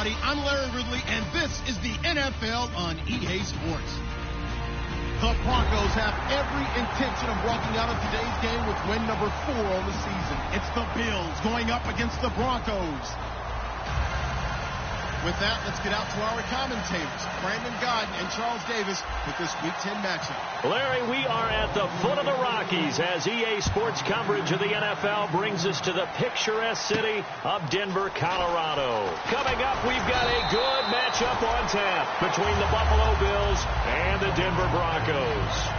everybody. I'm Larry Ridley, and this is the NFL on EA Sports. The Broncos have every intention of walking out of today's game with win number 4 on the season. It's the Bills going up against the Broncos. With that, let's get out to our commentators, Brandon Godden and Charles Davis, with this Week 10 matchup. Larry, we are at the foot of the Rockies as EA Sports coverage of the NFL brings us to the picturesque city of Denver, Colorado. Coming up, we've got a good matchup on tap between the Buffalo Bills and the Denver Broncos.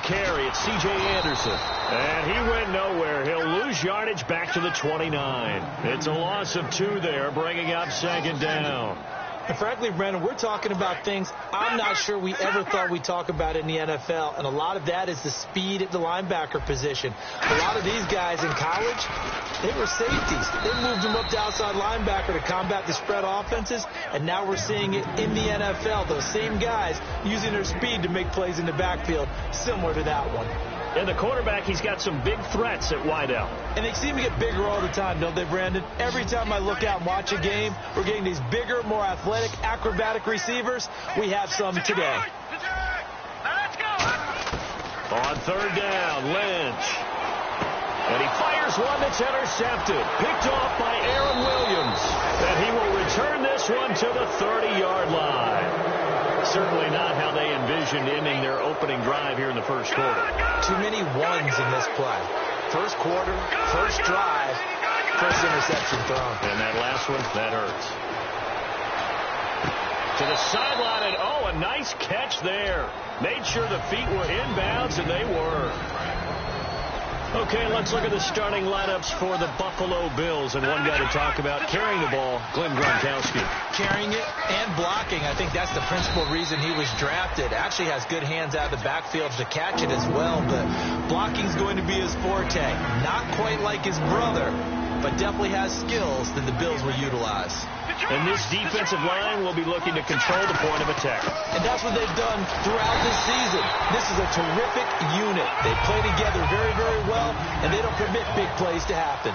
Carry, it's C.J. Anderson. And he went nowhere. He'll lose yardage back to the 29. It's a loss of 2 there, bringing up second down. And frankly, Brandon, we're talking about things I'm not sure we ever thought we'd talk about in the NFL, and a lot of that is the speed at the linebacker position. A lot of these guys in college, they were safeties. They moved them up to outside linebacker to combat the spread offenses, and now we're seeing it in the NFL. Those same guys using their speed to make plays in the backfield, similar to that one. And the quarterback, he's got some big threats at wideout. And they seem to get bigger all the time, don't they, Brandon? Every time I look out and watch a game, we're getting these bigger, more athletic, acrobatic receivers. We have some today. On third down, Lynch. And he fires one that's intercepted. Picked off by Aaron Williams. And he will return this one to the 30-yard line. Certainly not how they envisioned ending their opening drive here in the first quarter. Too many ones in this play. First quarter, first drive, first interception thrown. And that last one, that hurts. To the sideline, and oh, a nice catch there. Made sure the feet were inbounds, and they were. Okay, let's look at the starting lineups for the Buffalo Bills. And one guy to talk about carrying the ball, Glenn Gronkowski. Carrying it and blocking. I think that's the principal reason he was drafted. Actually has good hands out of the backfield to catch it as well. But blocking's going to be his forte. Not quite like his brother, but definitely has skills that the Bills will utilize. And this defensive line will be looking to control the point of attack. And that's what they've done throughout this season. This is a terrific unit. They play together very, very well, and they don't permit big plays to happen.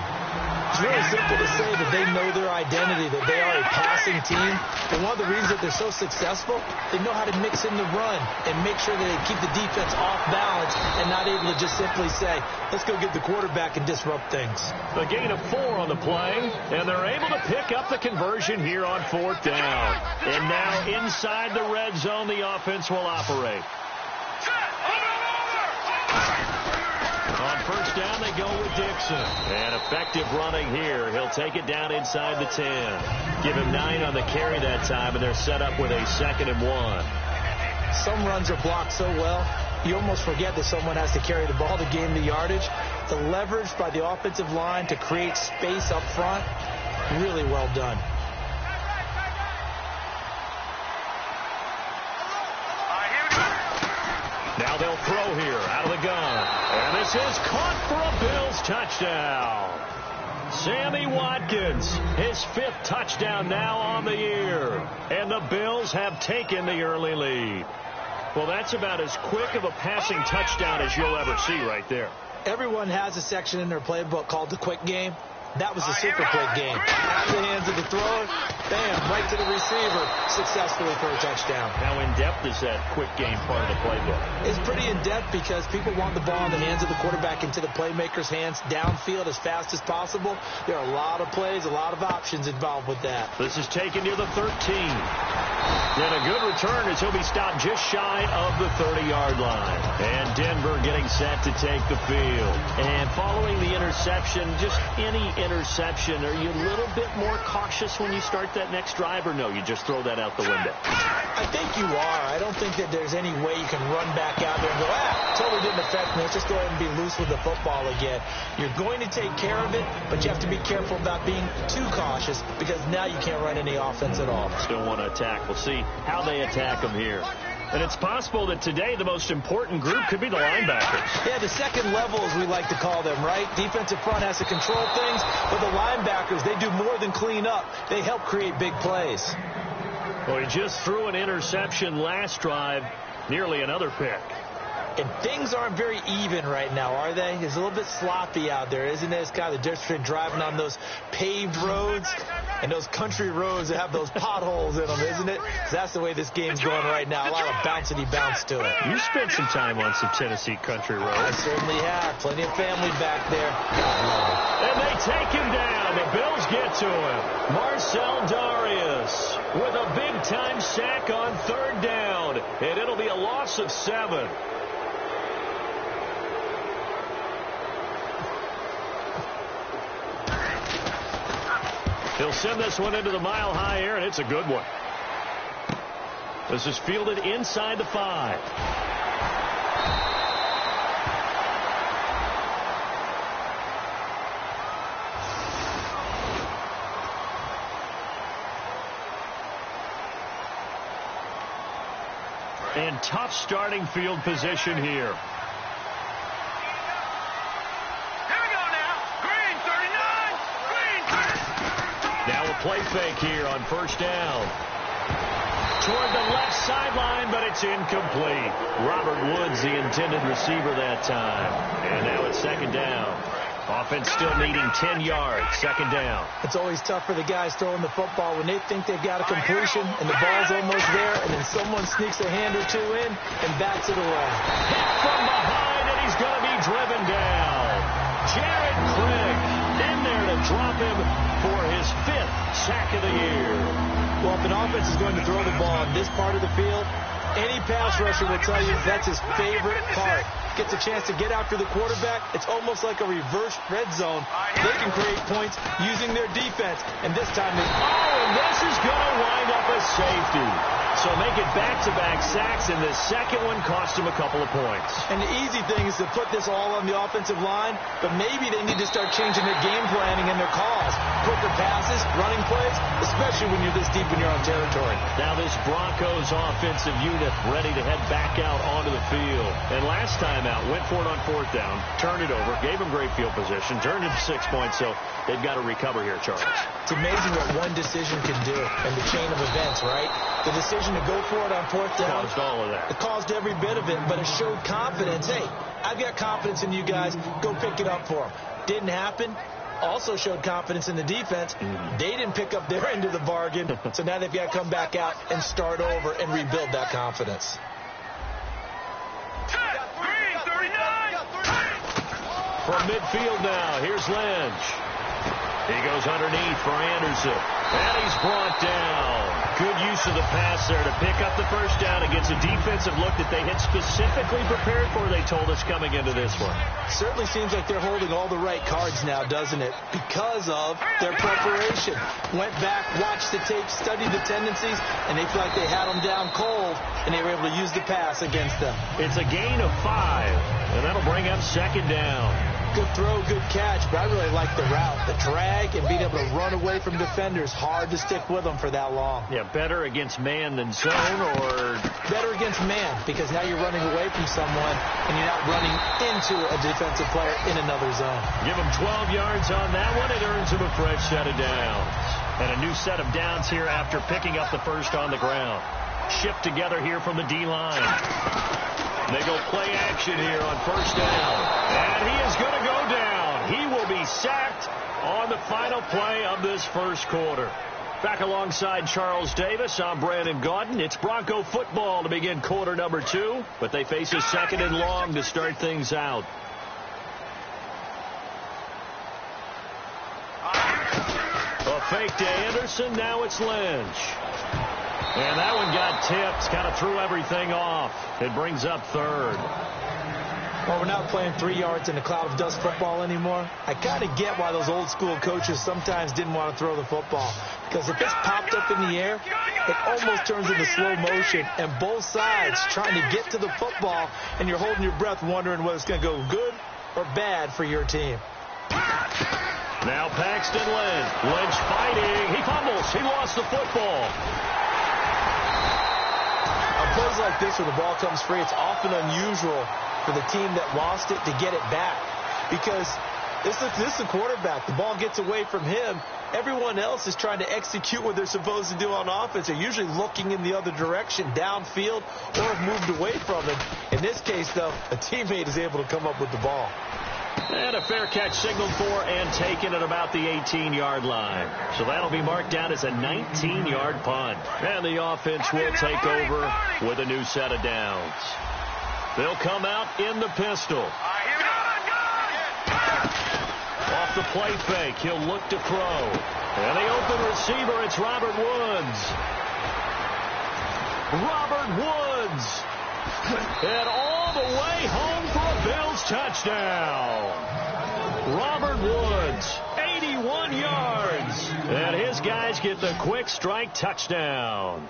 It's really simple to say that they know their identity, that they are a passing team. And one of the reasons that they're so successful, they know how to mix in the run and make sure that they keep the defense off balance and not able to just simply say, let's go get the quarterback and disrupt things. A gain of 4 on the play, and they're able to pick up the conversion here on fourth down. And now inside the red zone, the offense will operate. On first down, they go with Dixon. And effective running here. He'll take it down inside the 10. Give him 9 on the carry that time, and they're set up with a 2nd and 1. Some runs are blocked so well, you almost forget that someone has to carry the ball to gain the yardage. The leverage by the offensive line to create space up front, really well done. Now they'll throw here out of the gun. And this is caught for a Bills touchdown. Sammy Watkins, his 5th touchdown now on the year. And the Bills have taken the early lead. Well, that's about as quick of a passing touchdown as you'll ever see right there. Everyone has a section in their playbook called the quick game. That was a super quick game. Out of the hands of the thrower, bam, right to the receiver, successfully for a touchdown. How in-depth is that quick game part of the playbook? It's pretty in-depth because people want the ball in the hands of the quarterback into the playmaker's hands downfield as fast as possible. There are a lot of plays, a lot of options involved with that. This is taken near the 13. And a good return as he'll be stopped just shy of the 30-yard line. And Denver getting set to take the field. And following the interception, just any interception, are you a little bit more cautious when you start that next drive, or no, you just throw that out the window? I think you are. I don't think that there's any way you can run back out there and go, totally didn't affect me. Let's just go ahead and be loose with the football again. You're going to take care of it, but you have to be careful about being too cautious because now you can't run any offense at all. Still want to attack. We'll see how they attack them here. And it's possible that today the most important group could be the linebackers. Yeah, the second level, as we like to call them, right? Defensive front has to control things, but the linebackers, they do more than clean up. They help create big plays. Well, he just threw an interception last drive, nearly another pick. And things aren't very even right now, are they? It's a little bit sloppy out there, isn't it? It's kind of the difference between driving on those paved roads and those country roads that have those potholes in them, isn't it? That's the way this game's going right now. A lot of bouncy bounce to it. You spent some time on some Tennessee country roads. I certainly have. Plenty of family back there. And they take him down. The Bills get to him. Marcel Darius with a big-time sack on third down. And it'll be a loss of 7. He'll send this one into the mile-high air, and it's a good one. This is fielded inside the 5. And tough starting field position here. Now a play fake here on first down. Toward the left sideline, but it's incomplete. Robert Woods, the intended receiver that time. And now it's second down. Offense still needing 10 yards. Second down. It's always tough for the guys throwing the football when they think they've got a completion and the ball's almost there, and then someone sneaks a hand or two in and bats it away. Hit from behind, and he's going to be driven down. Jared Craig in there to drop him for his 5th sack of the year. Well, if an offense is going to throw the ball on this part of the field, any pass rusher will tell you that's his favorite part. Gets a chance to get after the quarterback. It's almost like a reverse red zone. They can create points using their defense. And this time and this is going to wind up a safety. So make it back-to-back sacks, and the second one cost him a couple of points. And the easy thing is to put this all on the offensive line, but maybe they need to start changing their game planning and their calls. Quicker passes, running plays, especially when you're this deep in your own territory. Now this Broncos offensive unit ready to head back out onto the field. And last time out, went for it on fourth down, turned it over, gave them great field position, turned it to 6 points, so they've got to recover here, Charles. It's amazing what one decision can do in the chain of events, right? The decision to go for it on fourth down caused all of that. It caused every bit of it, but it showed confidence. Hey, I've got confidence in you guys. Go pick it up for them. Didn't happen. Also showed confidence in the defense. They didn't pick up their end of the bargain, so now they've got to come back out and start over and rebuild that confidence. From midfield now, here's Lynch. He goes underneath for Anderson. And he's brought down. Good use of the pass there to pick up the first down against a defensive look that they had specifically prepared for, they told us, coming into this one. Certainly seems like they're holding all the right cards now, doesn't it? Because of their preparation. Went back, watched the tape, studied the tendencies, and they feel like they had them down cold, and they were able to use the pass against them. It's a gain of 5, and that'll bring up second down. Good throw, good catch, but I really like the route, the drag, and being able to run away from defenders. Hard to stick with them for that long. Yeah, better against man than zone, or better against man, because now you're running away from someone, and you're not running into a defensive player in another zone. Give him 12 yards on that one. It earns him a fresh set of downs. And a new set of downs here after picking up the first on the ground. Shift together here from the D-line. They go play action here on first down. And he is going to go down. He will be sacked on the final play of this first quarter. Back alongside Charles Davis, I'm Brandon Gaudin. It's Bronco football to begin quarter number 2, but they face a second and long to start things out. A fake to Anderson, now it's Lynch. And that one got tipped, kind of threw everything off. It brings up third. Well, we're not playing 3 yards in a cloud of dust football anymore. I kind of get why those old school coaches sometimes didn't want to throw the football. Because if it's popped up in the air, it almost turns into slow motion. And both sides trying to get to the football, and you're holding your breath wondering whether it's going to go good or bad for your team. Now Paxton Lynch. Lynch fighting. He fumbles. He lost the football. On plays like this where the ball comes free, it's often unusual for the team that lost it to get it back. Because This is the quarterback. The ball gets away from him. Everyone else is trying to execute what they're supposed to do on offense. They're usually looking in the other direction, downfield, or have moved away from him. In this case, though, a teammate is able to come up with the ball. And a fair catch signaled for and taken at about the 18-yard line. So that'll be marked down as a 19-yard punt. And the offense will take over with a new set of downs. They'll come out in the pistol. Off the play fake, he'll look to throw. And the open receiver, it's Robert Woods. Robert Woods. And all the way home for a Bills touchdown. Robert Woods, 81 yards. And his guys get the quick strike touchdown.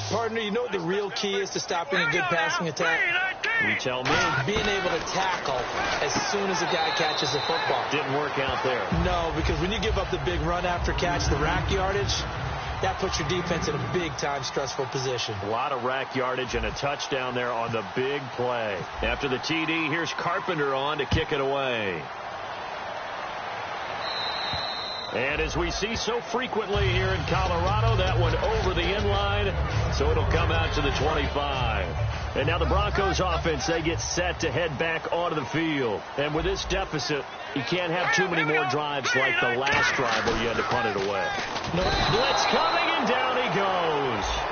Partner, you know what the real key is to stopping a good passing attack? You tell me. Being able to tackle as soon as a guy catches a football. Didn't work out there. No, because when you give up the big run after catch, the rack yardage, that puts your defense in a big-time stressful position. A lot of rack yardage and a touchdown there on the big play. After the TD, here's Carpenter on to kick it away. And as we see so frequently here in Colorado, that one over the end line, so it'll come out to the 25. And now the Broncos offense, they get set to head back onto the field. And with this deficit, you can't have too many more drives like the last drive where you had to punt it away. No. Blitz coming, and down he goes.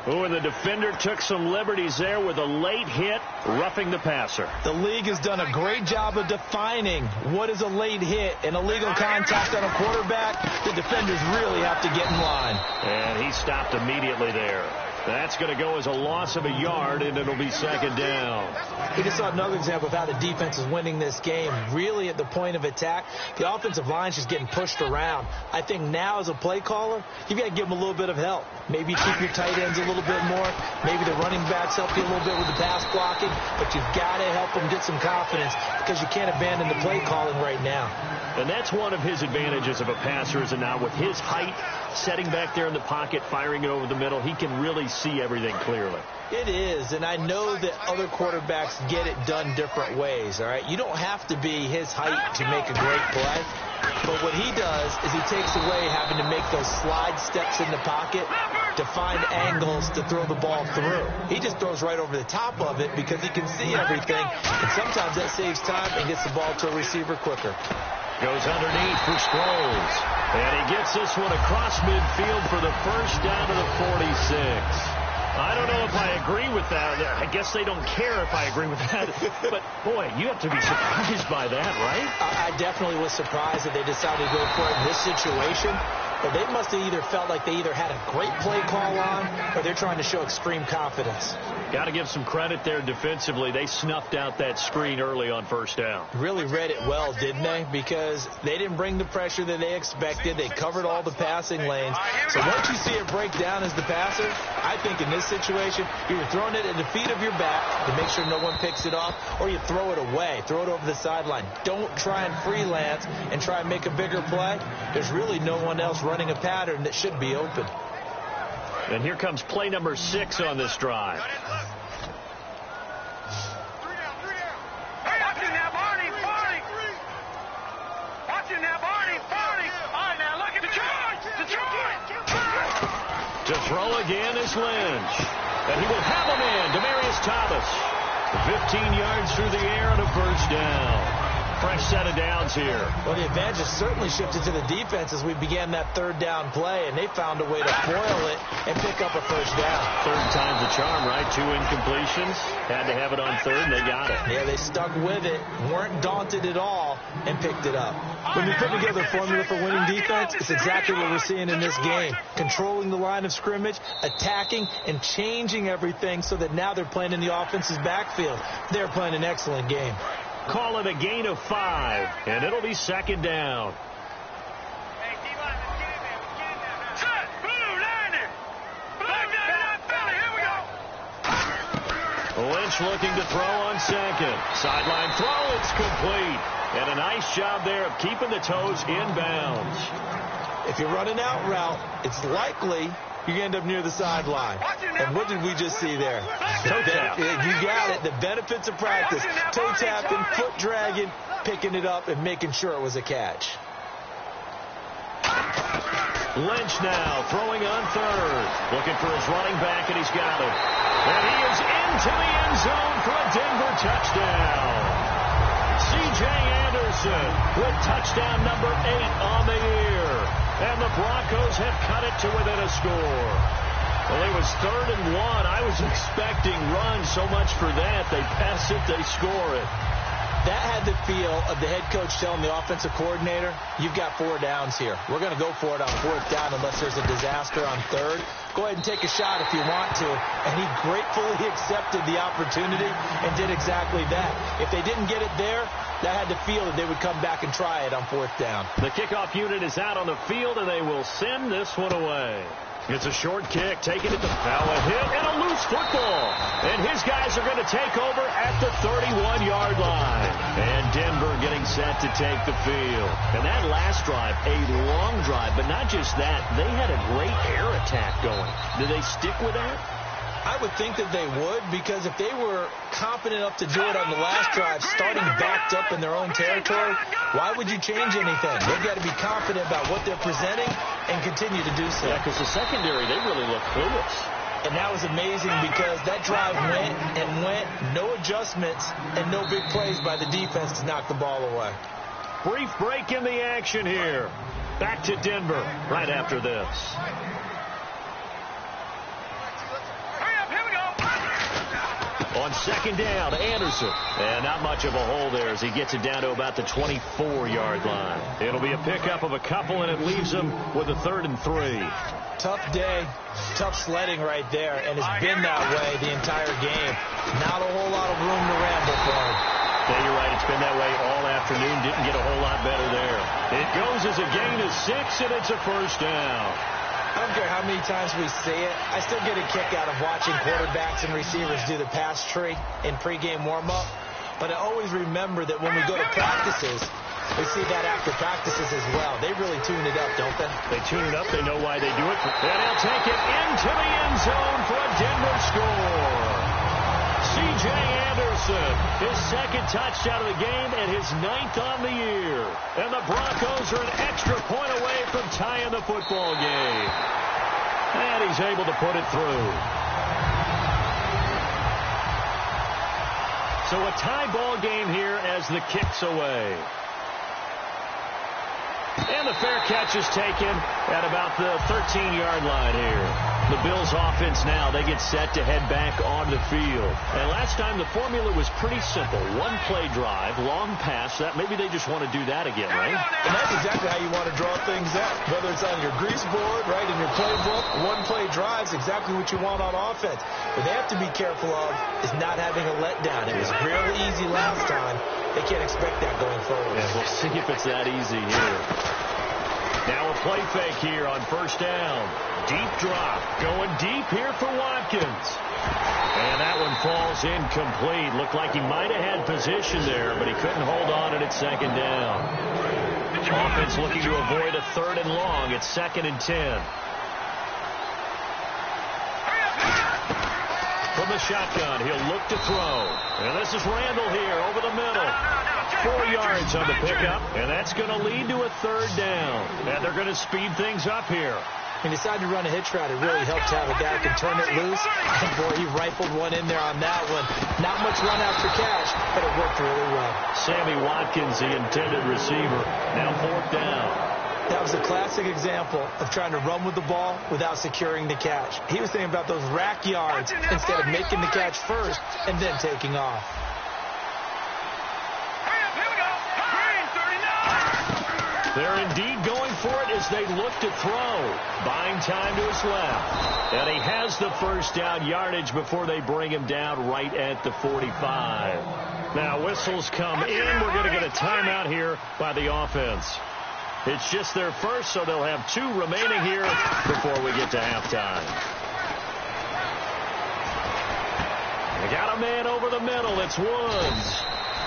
Oh, and the defender took some liberties there with a late hit, roughing the passer. The league has done a great job of defining what is a late hit. And illegal contact on a quarterback, the defenders really have to get in line. And he stopped immediately there. That's going to go as a loss of a yard, and it'll be second down. We just saw another example of how the defense is winning this game. Really at the point of attack, the offensive line is just getting pushed around. I think now as a play caller, you've got to give them a little bit of help. Maybe keep your tight ends a little bit more. Maybe the running backs help you a little bit with the pass blocking. But you've got to help them get some confidence because you can't abandon the play calling right now. And that's one of his advantages of a passer, is now with his height, setting back there in the pocket, firing it over the middle, he can really see everything clearly. It is, and I know that other quarterbacks get it done different ways, all right? You don't have to be his height to make a great play, but what he does is he takes away having to make those slide steps in the pocket to find angles to throw the ball through. He just throws right over the top of it because he can see everything, and sometimes that saves time and gets the ball to a receiver quicker. Goes underneath for Sproles. And he gets this one across midfield for the first down to the 46. I don't know if I agree with that. I guess they don't care if I agree with that. But, boy, you have to be surprised by that, right? I definitely was surprised that they decided to go for it in this situation. But they must have either felt like they either had a great play call on or they're trying to show extreme confidence. Got to give some credit there defensively. They snuffed out that screen early on first down. Really read it well, didn't they? Because they didn't bring the pressure that they expected. They covered all the passing lanes. So once you see it break down as the passer, I think in this situation, you're throwing it at the feet of your back to make sure no one picks it off, or you throw it away. Throw it over the sideline. Don't try and freelance and try and make a bigger play. There's really no one else running a pattern that should be open. And here comes play number 6 on this drive. To throw again is Lynch. And he will have him in. Demaryius Thomas. 15 yards through the air and a first down. Fresh set of downs here. Well, the advantage has certainly shifted to the defense as we began that third down play, and they found a way to foil it and pick up a first down. Third time's a charm, right? 2 incompletions. Had to have it on third, and they got it. Yeah, they stuck with it, weren't daunted at all, and picked it up. When you put together a formula for winning defense, it's exactly what we're seeing in this game. Controlling the line of scrimmage, attacking, and changing everything so that now they're playing in the offense's backfield. They're playing an excellent game. Call it a gain of 5, and it'll be second down. Lynch looking to throw on second. Sideline throw, it's complete. And a nice job there of keeping the toes in bounds. If you're running out route, it's likely you end up near the sideline. And what did we just see there? Toe tap. You got it. The benefits of practice. Toe tapping, foot dragging, picking it up, and making sure it was a catch. Lynch now throwing on third. Looking for his running back, and he's got it. And he is into the end zone for a Denver touchdown. C.J. Anderson with touchdown number 8 on the year. And the Broncos have cut it to within a score. Well, it was 3rd and 1. I was expecting runs, so much for that. They pass it, they score it. That had the feel of the head coach telling the offensive coordinator, you've got 4 downs here. We're going to go for it on 4th down unless there's a disaster on 3rd. Go ahead and take a shot if you want to. And he gratefully accepted the opportunity and did exactly that. If they didn't get it there, that had the feel that they would come back and try it on 4th down. The kickoff unit is out on the field, and they will send this one away. It's a short kick, taking it to foul, a hit, and a loose football. And his guys are going to take over at the 31-yard line. And Denver getting set to take the field. And that last drive, a long drive, but not just that. They had a great air attack going. Did they stick with that? I would think that they would, because if they were confident enough to do it on the last drive, starting backed up in their own territory, why would you change anything? They've got to be confident about what they're presenting and continue to do so. Yeah, because the secondary, they really look clueless. And that was amazing because that drive went and went, no adjustments, and no big plays by the defense to knock the ball away. Brief break in the action here. Back to Denver right after this. On 2nd down, Anderson. And not much of a hole there as he gets it down to about the 24-yard line. It'll be a pickup of a couple, and it leaves him with a 3rd and 3. Tough day, tough sledding right there, and it's been that way the entire game. Not a whole lot of room to ramble for him. Yeah, you're right. It's been that way all afternoon. Didn't get a whole lot better there. It goes as a gain of 6, and it's a 1st down. I don't care how many times we see it. I still get a kick out of watching quarterbacks and receivers do the pass tree in pregame warm-up. But I always remember that when we go to practices, we see that after practices as well. They really tune it up, don't they? They tune it up. They know why they do it. And they'll take it into the end zone for a Denver score. C.J. Anderson, his 2nd touchdown of the game and his 9th on the year. And the Broncos are an extra point away from tying the football game. And he's able to put it through. So a tie ball game here as the kick's away. And the fair catch is taken at about the 13-yard line here. The Bills offense now, they get set to head back on the field. And last time the formula was pretty simple. 1-play drive, long pass. That maybe they just want to do that again, right? And that's exactly how you want to draw things up. Whether it's on your grease board, right, in your playbook, 1-play drives, exactly what you want on offense. What they have to be careful of is not having a letdown. It was real easy last time. They can't expect that going forward. Yeah, we'll see if it's that easy here. Now a play fake here on 1st down. Deep drop. Going deep here for Watkins. And that one falls incomplete. Looked like he might have had position there, but he couldn't hold on at 2nd down. Offense looking to avoid a 3rd and long. It's 2nd and 10. From the shotgun, he'll look to throw. And this is Randall here over the middle. 4 yards on the pickup, and that's going to lead to a 3rd down. And they're going to speed things up here. He decided to run a hitch route. It really helped to have a guy who can turn it loose. And boy, he rifled one in there on that one. Not much run after catch, but it worked really well. Sammy Watkins, the intended receiver, now 4th down. That was a classic example of trying to run with the ball without securing the catch. He was thinking about those rack yards instead of making the catch first and then taking off. They're indeed going for it as they look to throw. Buying time to his left. And he has the 1st down yardage before they bring him down right at the 45. Now whistles come in. We're going to get a timeout here by the offense. It's just their first, so they'll have 2 remaining here before we get to halftime. They got a man over the middle. It's Woods.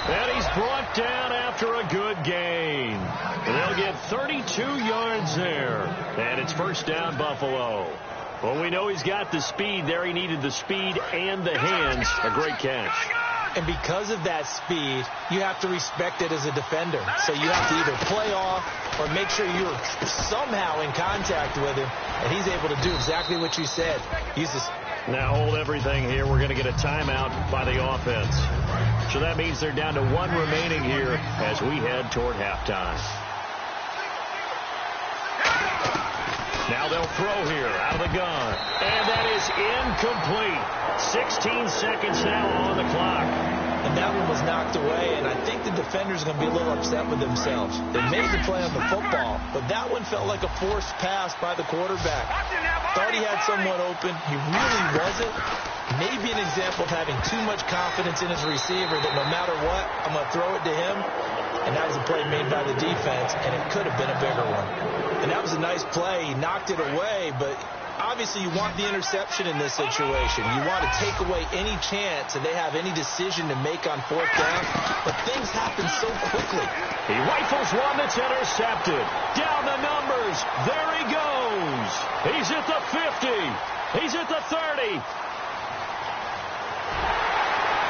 And he's brought down after a good gain. And they'll get 32 yards there. And it's 1st down, Buffalo. Well, we know he's got the speed there. He needed the speed and the hands. A great catch. And because of that speed, you have to respect it as a defender. So you have to either play off or make sure you're somehow in contact with him. And he's able to do exactly what you said. Now hold everything here. We're going to get a timeout by the offense. So that means they're down to 1 remaining here as we head toward halftime. Now they'll throw here out of the gun. And that is incomplete. 16 seconds now on the clock. And that one was knocked away, and I think the defender's going to be a little upset with themselves. They made the play on the football, but that one felt like a forced pass by the quarterback. Thought he had someone open. He really wasn't. Maybe an example of having too much confidence in his receiver that no matter what, I'm going to throw it to him. And that was a play made by the defense, and it could have been a bigger one. And that was a nice play. He knocked it away, but obviously you want the interception in this situation. You want to take away any chance that they have any decision to make on 4th down, but things happen so quickly. He rifles one that's intercepted. Down the numbers. There he goes. He's at the 50. He's at the 30.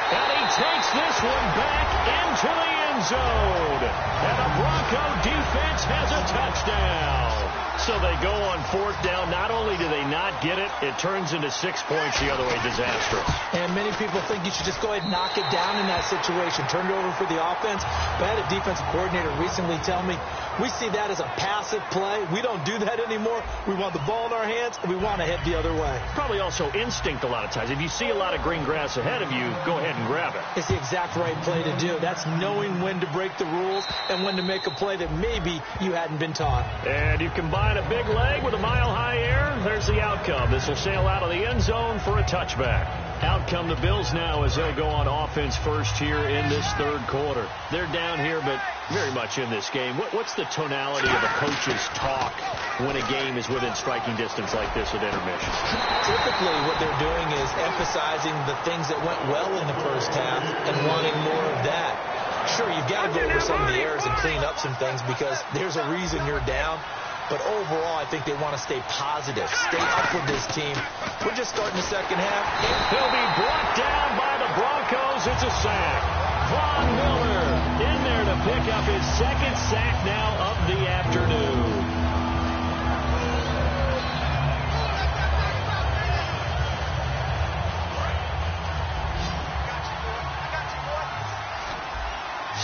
And he takes this one back into the end zone. And the Bronco defense has a touchdown. So they go on 4th down. Not only do they not get it, it turns into 6 points the other way. Disastrous. And many people think you should just go ahead and knock it down in that situation. Turn it over for the offense. But I had a defensive coordinator recently tell me, we see that as a passive play. We don't do that anymore. We want the ball in our hands, and we want to head the other way. Probably also instinct a lot of times. If you see a lot of green grass ahead of you, go ahead and grab it. It's the exact right play to do. That's knowing when to break the rules and when to make a play that maybe you hadn't been taught. And you combine a big leg with a mile-high air, there's the outcome. This will sail out of the end zone for a touchback. Out come the Bills now as they'll go on offense first here in this 3rd quarter. They're down here, but very much in this game. What's the tonality of a coach's talk when a game is within striking distance like this at intermission? Typically what they're doing is emphasizing the things that went well in the first half and wanting more of that. Sure, you've got to go over some of the errors and clean up some things because there's a reason you're down. But overall, I think they want to stay positive, stay up with this team. We're just starting the second half. He'll be brought down by the Broncos. It's a sack. Von Miller in there to pick up his 2nd sack now of the afternoon.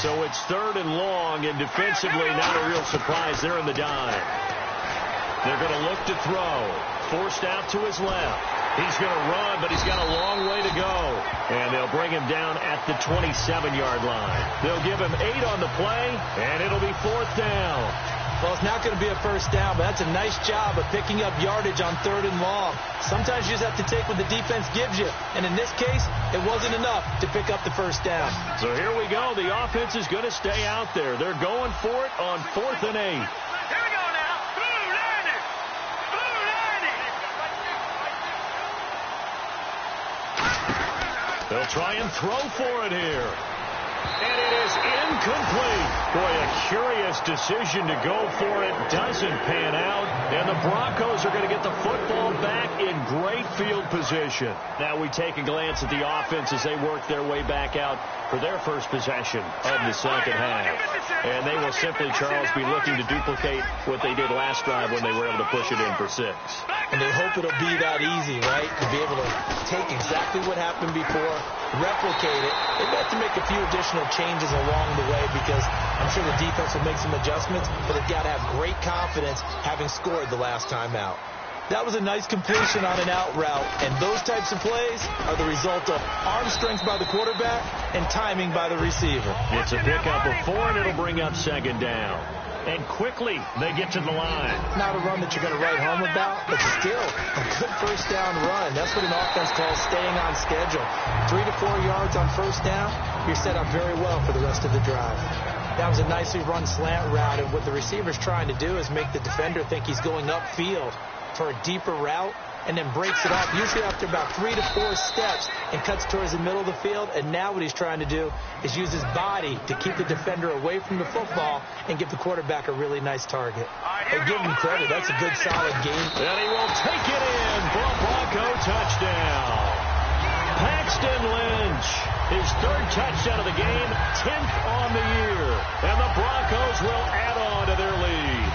So it's 3rd and long, and defensively not a real surprise. They're in the dime. They're going to look to throw. Forced out to his left. He's going to run, but he's got a long way to go. And they'll bring him down at the 27-yard line. They'll give him 8 on the play, and it'll be 4th down. Well, it's not going to be a first down, but that's a nice job of picking up yardage on 3rd and long. Sometimes you just have to take what the defense gives you. And in this case, it wasn't enough to pick up the first down. So here we go. The offense is going to stay out there. They're going for it on 4th and 8. They'll try and throw for it here. And it is incomplete. Boy, a curious decision to go for it. Doesn't pan out. And the Broncos are going to get the football back in great field position. Now we take a glance at the offense as they work their way back out for their first possession of the second half. And they will simply, Charles, be looking to duplicate what they did last drive when they were able to push it in for 6. And they hope it'll be that easy, right? To be able to take exactly what happened before, replicate it. They have to make a few additional changes along the way because I'm sure the defense will make some adjustments, but they've got to have great confidence having scored the last time out. That was a nice completion on an out route, and those types of plays are the result of arm strength by the quarterback and timing by the receiver. It's a pickup of 4, and it'll bring up 2nd down. And quickly, they get to the line. Not a run that you're going to write home about, but still a good first down run. That's what an offense calls staying on schedule. 3 to 4 yards on first down, you're set up very well for the rest of the drive. That was a nicely run slant route, and what the receiver's trying to do is make the defender think he's going upfield for a deeper route, and then breaks it off, usually after about 3 to 4 steps, and cuts towards the middle of the field. And now what he's trying to do is use his body to keep the defender away from the football and give the quarterback a really nice target. Hey, give him credit. That's a good, solid game. And he will take it in for a Bronco touchdown. Paxton Lynch, his 3rd touchdown of the game, 10th on the year. And the Broncos will add on to their lead.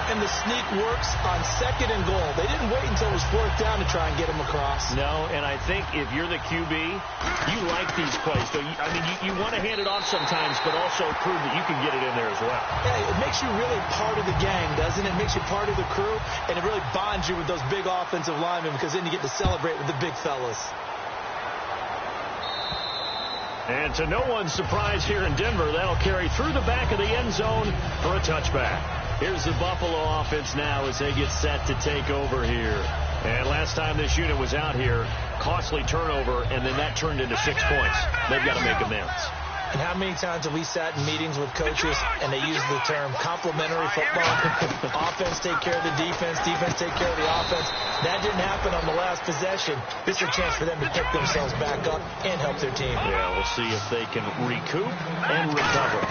And the sneak works on 2nd and goal. They didn't wait until it was 4th down to try and get him across. No, and I think if you're the QB, you like these plays. So you want to hand it off sometimes, but also prove that you can get it in there as well. Yeah, it makes you really part of the gang, doesn't it? It makes you part of the crew, and it really bonds you with those big offensive linemen because then you get to celebrate with the big fellas. And to no one's surprise here in Denver, that'll carry through the back of the end zone for a touchback. Here's the Buffalo offense now as they get set to take over here. And last time this unit was out here, costly turnover, and then that turned into 6 points. They've got to make amends. And how many times have we sat in meetings with coaches and they use the term complementary football? Offense take care of the defense, defense take care of the offense. That didn't happen on the last possession. This is a chance for them to pick themselves back up and help their team. Yeah, we'll see if they can recoup and recover.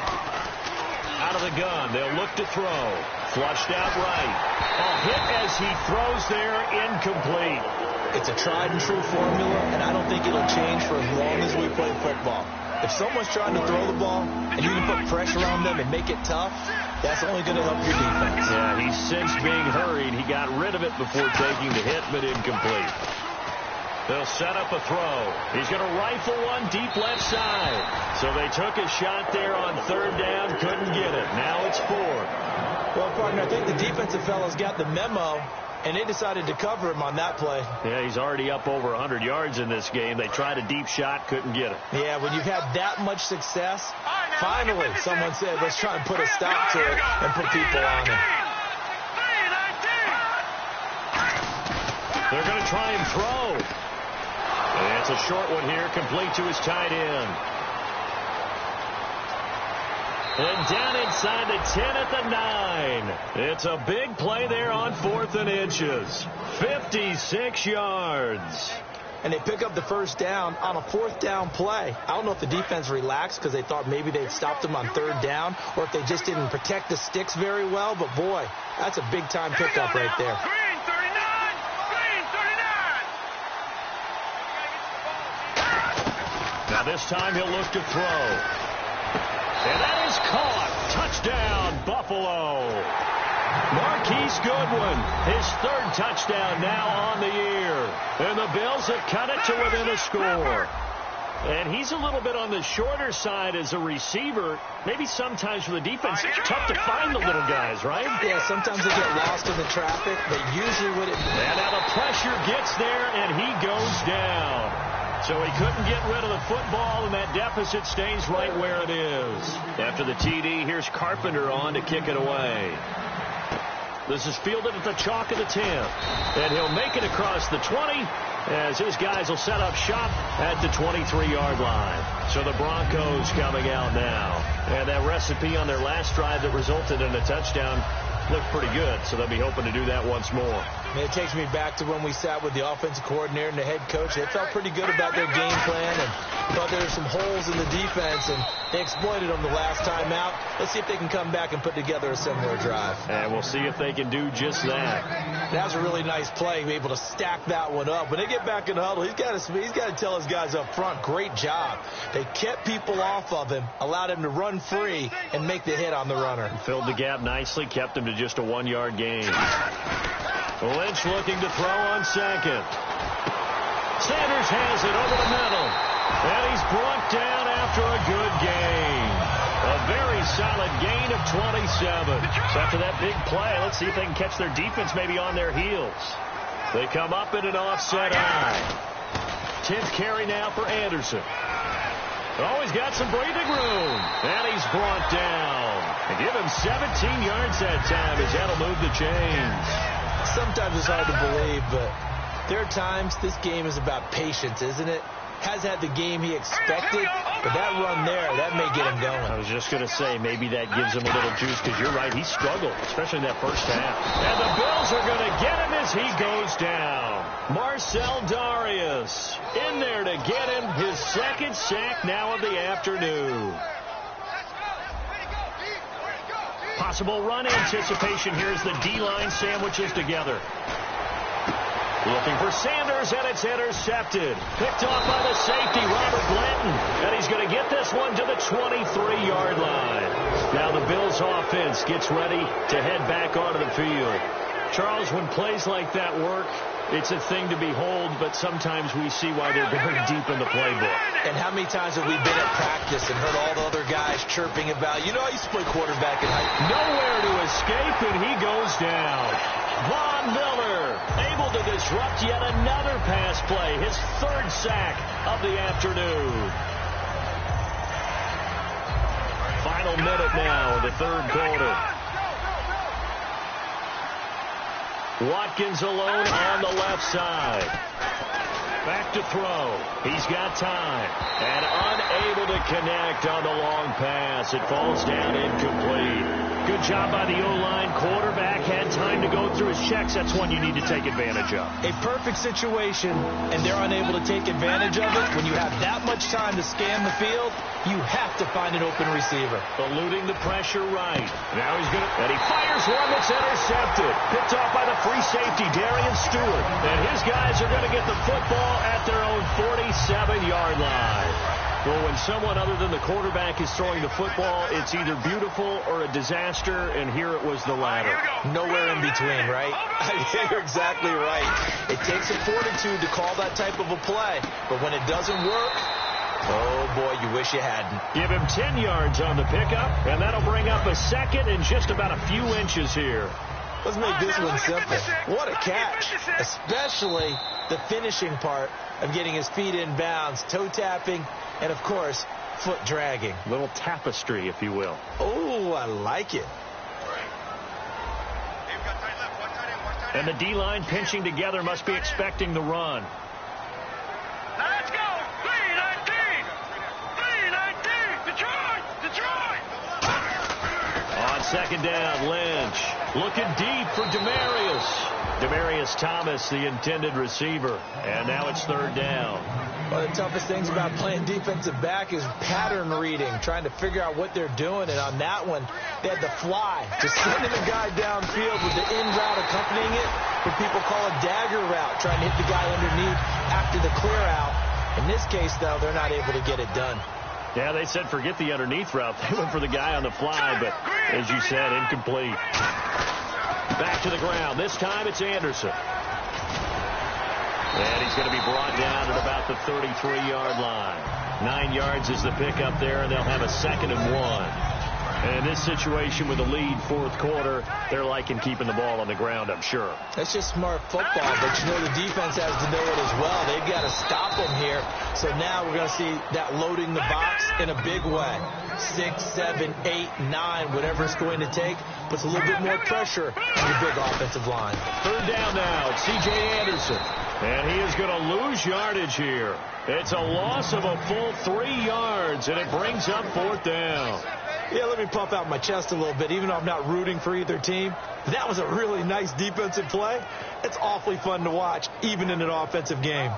Out of the gun, they'll look to throw. Flushed out right. A hit as he throws there, incomplete. It's a tried and true formula, and I don't think it'll change for as long as we play football. If someone's trying to throw the ball and you can put pressure on them and make it tough, that's only going to help your defense. Yeah, he sensed being hurried. He got rid of it before taking the hit, but incomplete. They'll set up a throw. He's going to rifle one deep left side. So they took a shot there on 3rd down, couldn't get it. Now it's 4th. Well, partner, I think the defensive fellows got the memo, and they decided to cover him on that play. Yeah, he's already up over 100 yards in this game. They tried a deep shot, couldn't get it. Yeah, when you've had that much success, finally someone said, let's try and put a stop to it and put people on it. They're going to try and throw. And it's a short one here, complete to his tight end. And down inside the 10 at the 9. It's a big play there on 4th and inches. 56 yards. And they pick up the 1st down on a 4th down play. I don't know if the defense relaxed because they thought maybe they'd stopped them on 3rd down or if they just didn't protect the sticks very well. But, boy, that's a big-time pickup right there. Now this time he'll look to throw. And that is caught. Touchdown, Buffalo. Marquise Goodwin, his 3rd touchdown now on the year. And the Bills have cut it to within a score. And he's a little bit on the shorter side as a receiver. Maybe sometimes for the defense, it's tough to find the little guys, right? Yeah, sometimes they get lost in the traffic, but usually what it... And now the pressure gets there, and he goes down. So he couldn't get rid of the football, and that deficit stays right where it is. After the TD, here's Carpenter on to kick it away. This is fielded at the chalk of the 10. And he'll make it across the 20 as his guys will set up shop at the 23-yard line. So the Broncos coming out now. And that recipe on their last drive that resulted in a touchdown looked pretty good, so they'll be hoping to do that once more. And it takes me back to when we sat with the offensive coordinator and the head coach. They felt pretty good about their game plan and thought there were some holes in the defense, and they exploited them the last time out. Let's see if they can come back and put together a similar drive. And we'll see if they can do just that. That was a really nice play, be able to stack that one up. When they get back in the huddle, he's got to tell his guys up front, great job. They kept people off of him, allowed him to run free, and make the hit on the runner. Filled the gap nicely, kept him to just a 1-yard gain. Lynch looking to throw on 2nd. Sanders has it over the middle. And he's brought down after a good gain. A very solid gain of 27. So after that big play, let's see if they can catch their defense maybe on their heels. They come up in an offset eye. 10th carry now for Anderson. Oh, he's got some breathing room. And he's brought down. And give him 17 yards that time as that'll move the chains. Sometimes it's hard to believe, but there are times this game is about patience, isn't it? Has had the game he expected, but that run there, that may get him going. I was just going to say, maybe that gives him a little juice, because you're right, he struggled, especially in that first half. And the Bills are going to get him as he goes down. Marcel Darius in there to get him his second sack now of the afternoon. Possible run anticipation here as the D-line sandwiches together. Looking for Sanders, and it's intercepted. Picked off by the safety, Robert Blanton. And he's going to get this one to the 23-yard line. Now the Bills offense gets ready to head back onto the field. Charles, when plays like that work, it's a thing to behold, but sometimes we see why they're very deep in the playbook. And how many times have we been at practice and heard all the other guys chirping about, you know, I used to play quarterback in high school. Nowhere to escape, and he goes down. Von Miller able to disrupt yet another pass play, his third sack of the afternoon. Final minute now in the third quarter. Watkins alone on the left side. Back to throw. He's got time. And unable to connect on the long pass. It falls down incomplete. Good job by the O-line. Quarterback had time to go through his checks. That's one you need to take advantage of. A perfect situation, and they're unable to take advantage of it. When you have that much time to scan the field, you have to find an open receiver. Eluding the pressure right. Now he's going to... And he fires one that's intercepted. Picked off by the free safety, Darian Stewart. And his guys are going to get the football at their own 47-yard line. Well, when someone other than the quarterback is throwing the football, it's either beautiful or a disaster, and here it was the latter. Nowhere in between, right? You're exactly right. It takes a fortitude to call that type of a play, but when it doesn't work, oh, boy, you wish you hadn't. Give him 10 yards on the pickup, and that'll bring up a second and just about a few inches here. Let's make this one simple. What a catch, especially the finishing part of getting his feet in bounds, toe tapping, and, of course, foot dragging. A little tapestry, if you will. Oh, I like it. And the D-line pinching together must be expecting the run. Let's go! 3-19! 3-19! Detroit! On second down, Lynch looking deep for Demarius Thomas, the intended receiver. And now it's third down. One of the toughest things about playing defensive back is pattern reading, trying to figure out what they're doing. And on that one, they had the fly, just sending a guy downfield with the in route accompanying it, what people call a dagger route, trying to hit the guy underneath after the clear out. In this case, though, they're not able to get it done. Yeah, they said forget the underneath route. They went for the guy on the fly, but as you said, incomplete. Back to the ground. This time it's Anderson. And he's going to be brought down at about the 33-yard line. 9 yards is the pickup there, and they'll have a 2nd and 1. And in this situation with the lead fourth quarter, they're liking keeping the ball on the ground, I'm sure. That's just smart football, but you know the defense has to know it as well. They've got to stop them here. So now we're going to see that loading the box in a big way. 6, 7, 8, 9, whatever it's going to take, puts a little bit more pressure on your big offensive line. Third down now, it's C.J. Anderson. And he is going to lose yardage here. It's a loss of a full 3 yards, and it brings up fourth down. Yeah, let me puff out my chest a little bit, even though I'm not rooting for either team. That was a really nice defensive play. It's awfully fun to watch, even in an offensive game.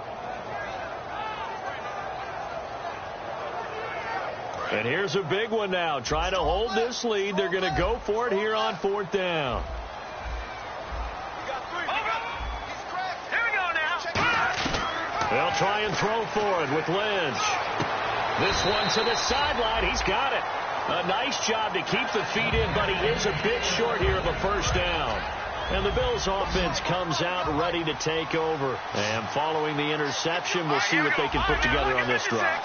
And here's a big one now. Trying to hold this lead. They're going to go for it here on fourth down. They'll try and throw for it with Lynch. This one to the sideline. He's got it. A nice job to keep the feet in, but he is a bit short here of a first down. And the Bills offense comes out ready to take over. And following the interception, we'll see what they can put together on this drive.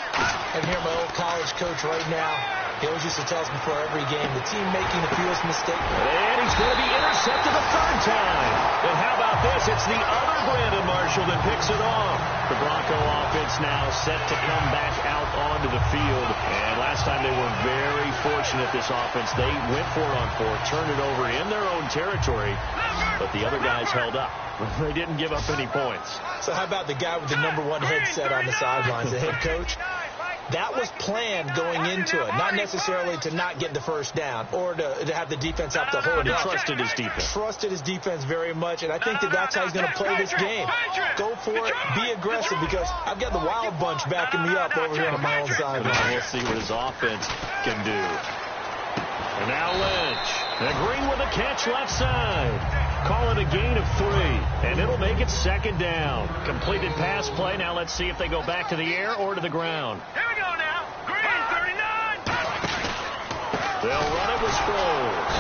And here my old college coach right now. He always used to tell us before every game, the team making the fewest mistakes. And he's going to be intercepted the third time. And how about this? It's the other Brandon Marshall that picks it off. The Bronco offense now set to come back out onto the field. And last time they were very fortunate, this offense. They went for it on fourth, turned it over in their own territory, but the other guys held up. They didn't give up any points. So how about the guy with the #1 headset on the sidelines, the head coach? That was planned going into it, not necessarily to not get the first down or to have the defense have to hold He up. trusted his defense. Trusted his defense very much, and I think that's how he's going to play this game. Go for it, be aggressive, because I've got the wild bunch backing me up over here on my own side. We'll see what his offense can do. And now Lynch. And Green with a catch left side. Call it a gain of 3, and it'll make it second down. Completed pass play. Now let's see if they go back to the air or to the ground. Here we go now. Green, 39. They'll run it with Sproles.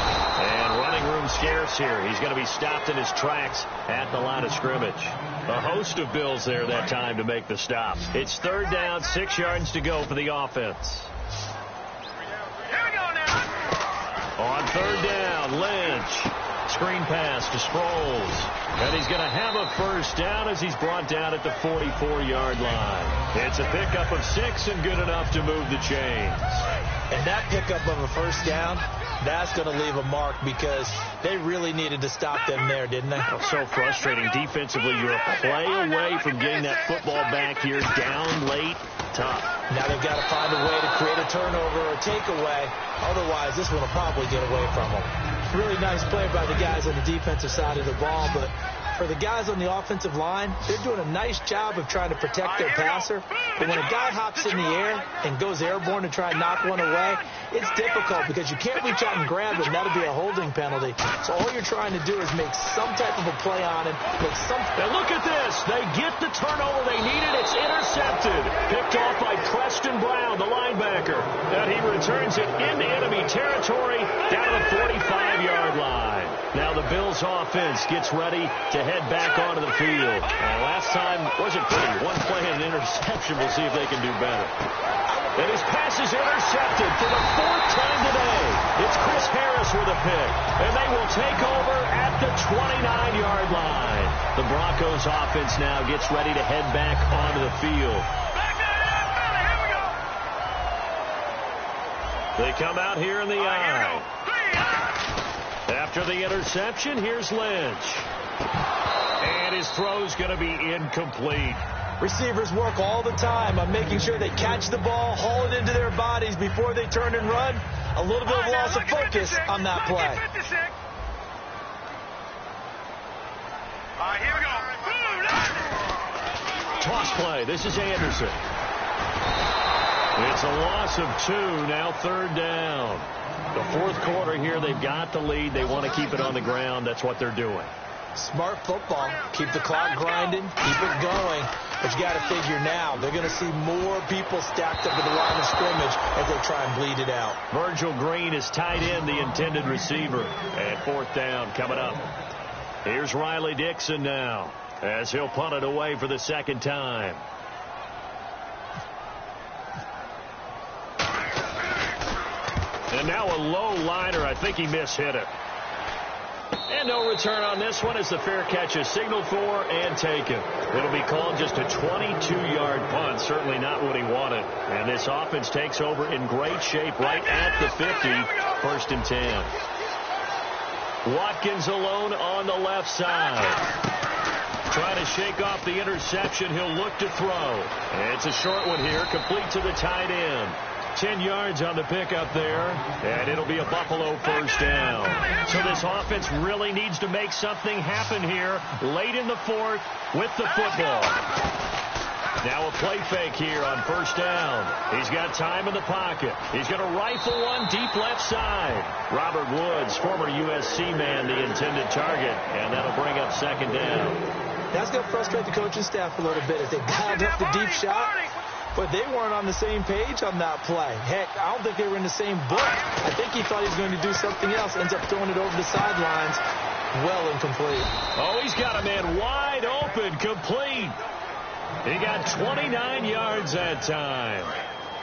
And running room scarce here. He's going to be stopped in his tracks at the line of scrimmage. A host of Bills there that time to make the stop. It's third down, 6 yards to go for the offense. Here we go now. On third down, Lynch. Screen pass to Sproles. And he's going to have a first down as he's brought down at the 44-yard line. It's a pickup of 6 and good enough to move the chains. And that pickup of a first down, that's going to leave a mark, because they really needed to stop them there, didn't they? So frustrating defensively. You're a play away from getting that football back here, down late. Tough. Now they've got to find a way to create a turnover or takeaway. Otherwise, this one will probably get away from them. Really nice play by the guys on the defensive side of the ball, but for the guys on the offensive line, they're doing a nice job of trying to protect their passer. But when a guy hops in the air and goes airborne to try and knock one away, it's difficult because you can't reach out and grab him. That'll be a holding penalty. So all you're trying to do is make some type of a play on him. And look at this. They get the turnover they needed. It's intercepted. Picked off by Preston Brown, the linebacker. And he returns it into enemy territory down to the 45-yard line. Now the Bills offense gets ready to head back onto the field. And last time wasn't pretty. One play and an interception. We'll see if they can do better. And his pass is intercepted for the 4th time today. It's Chris Harris with a pick. And they will take over at the 29-yard line. The Broncos offense now gets ready to head back onto the field. Back to the Here we go. They come out here in the eye. After the interception, here's Lynch. And his throw's going to be incomplete. Receivers work all the time on making sure they catch the ball, haul it into their bodies before they turn and run. A little bit of loss of focus on that play. All right, here we go. Toss play. This is Anderson. It's a loss of 2. Now third down. The fourth quarter here, they've got the lead. They want to keep it on the ground. That's what they're doing. Smart football. Keep the clock grinding. Keep it going. But you got to figure now, they're going to see more people stacked up at the line of scrimmage as they try and bleed it out. Virgil Green is tight end, the intended receiver. And fourth down coming up. Here's Riley Dixon now as he'll punt it away for the second time. And now a low liner. I think he mishit it. And no return on this one as the fair catch is signaled for and taken. It'll be called just a 22-yard punt. Certainly not what he wanted. And this offense takes over in great shape right at the 50. 1st and 10. Watkins alone on the left side. Trying to shake off the interception. He'll look to throw. And it's a short one here. Complete to the tight end. 10 yards on the pickup there, and it'll be a Buffalo first down. So this offense really needs to make something happen here late in the fourth with the football. Now a play fake here on first down. He's got time in the pocket. He's going to rifle one deep left side. Robert Woods, former USC man, the intended target, and that'll bring up second down. That's going to frustrate the coaching staff a little bit as they dialed up the deep shot. But they weren't on the same page on that play. Heck, I don't think they were in the same book. I think he thought he was going to do something else. Ends up throwing it over the sidelines. Well incomplete. Oh, he's got a man wide open, complete. He got 29 yards that time.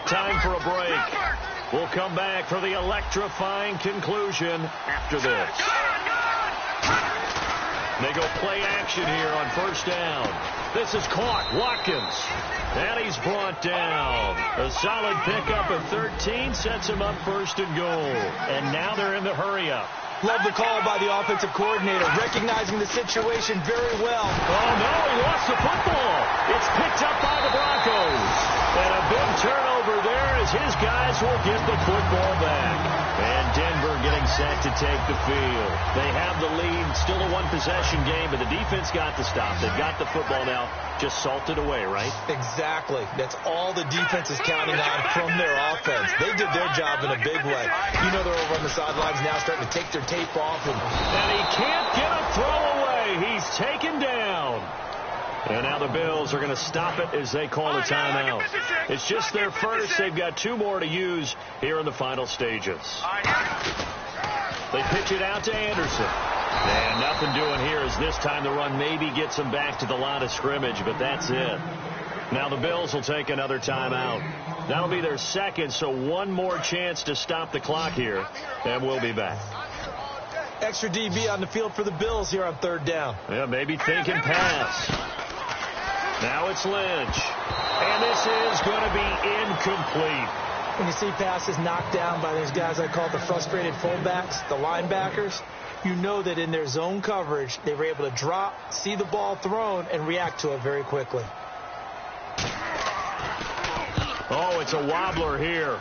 Time for a break. We'll come back for the electrifying conclusion after this. They go play action here on first down. This is caught. Watkins. And he's brought down. A solid pickup of 13 sets him up first and goal. And now they're in the hurry-up. Love the call by the offensive coordinator, recognizing the situation very well. Oh, no, he lost the football. It's picked up by the Broncos. And a big turnover there as his guys will get the football back. And Denver getting set to take the field. They have the lead, still a one-possession game, but the defense got the stop. They've got the football now, just salted away, right? Exactly. That's all the defense is counting on from their offense. They did their job in a big way. You know they're over on the sidelines now starting to take their tape off. And he can't get a throw away. He's taken down. And now the Bills are going to stop it as they call a timeout. It's just their first. They've got 2 more to use here in the final stages. They pitch it out to Anderson. And nothing doing here as this time the run maybe gets them back to the line of scrimmage, but that's it. Now the Bills will take another timeout. That'll be their second, so one more chance to stop the clock here, and we'll be back. Extra DB on the field for the Bills here on third down. Yeah, maybe thinking pass. Now it's Lynch. And this is going to be incomplete. When you see passes knocked down by those guys I call the frustrated fullbacks, the linebackers, you know that in their zone coverage, they were able to drop, see the ball thrown, and react to it very quickly. Oh, it's a wobbler here.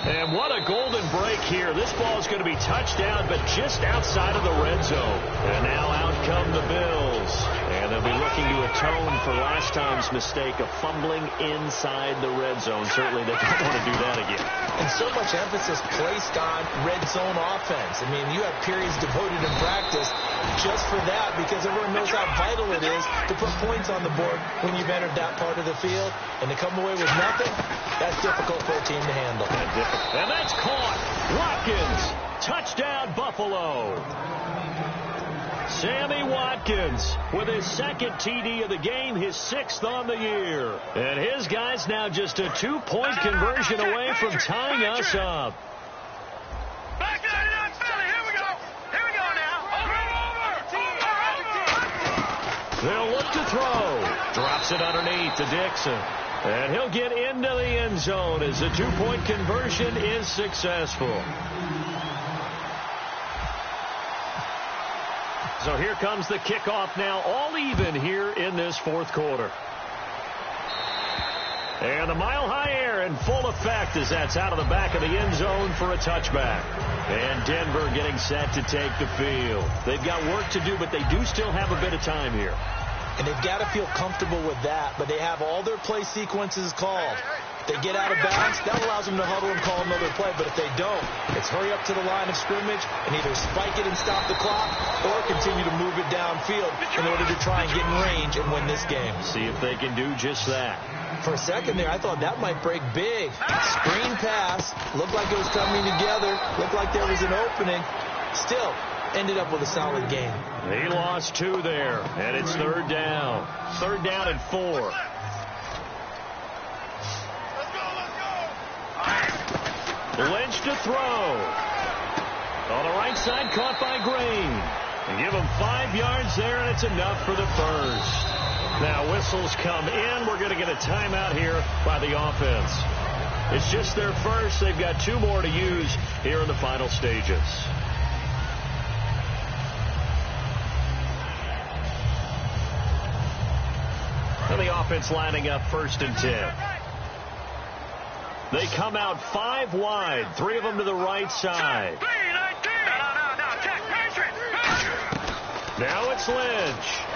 And what a golden break here. This ball is going to be touchdown, but just outside of the red zone. And now out come the Bills. And they'll be looking to atone for last time's mistake of fumbling inside the red zone. Certainly they don't want to do that again. And so much emphasis placed on red zone offense. I mean, you have periods devoted in practice just for that because everyone knows how vital it is to put points on the board when you've entered that part of the field. And to come away with nothing, that's difficult for a team to handle. And that's caught. Watkins. Touchdown, Buffalo. Sammy Watkins with his second TD of the game, his 6th on the year. And his guys now just a 2-point conversion away from tying us up. Back to that belly. Here we go. Here we go now. Over. They'll look to throw. Drops it underneath to Dixon. And he'll get into the end zone as the 2-point conversion is successful. So here comes the kickoff now, all even here in this fourth quarter. And the mile-high air in full effect as that's out of the back of the end zone for a touchback. And Denver getting set to take the field. They've got work to do, but they do still have a bit of time here. And they've got to feel comfortable with that, but they have all their play sequences called. If they get out of bounds, that allows them to huddle and call another play, but if they don't, it's hurry up to the line of scrimmage and either spike it and stop the clock or continue to move it downfield in order to try and get in range and win this game. See if they can do just that. For a second there, I thought that might break big. Screen pass, looked like it was coming together, looked like there was an opening. Still, ended up with a solid game. He lost 2 there, and it's third down. Third down and 4. Let's go. Lynch to throw. On the right side, caught by Green. And give him 5 yards there, and it's enough for the first. Now whistles come in. We're going to get a timeout here by the offense. It's just their first. They've got 2 more to use here in the final stages. And the offense lining up first and 10. They come out 5 wide, 3 of them to the right side. Now it's Lynch.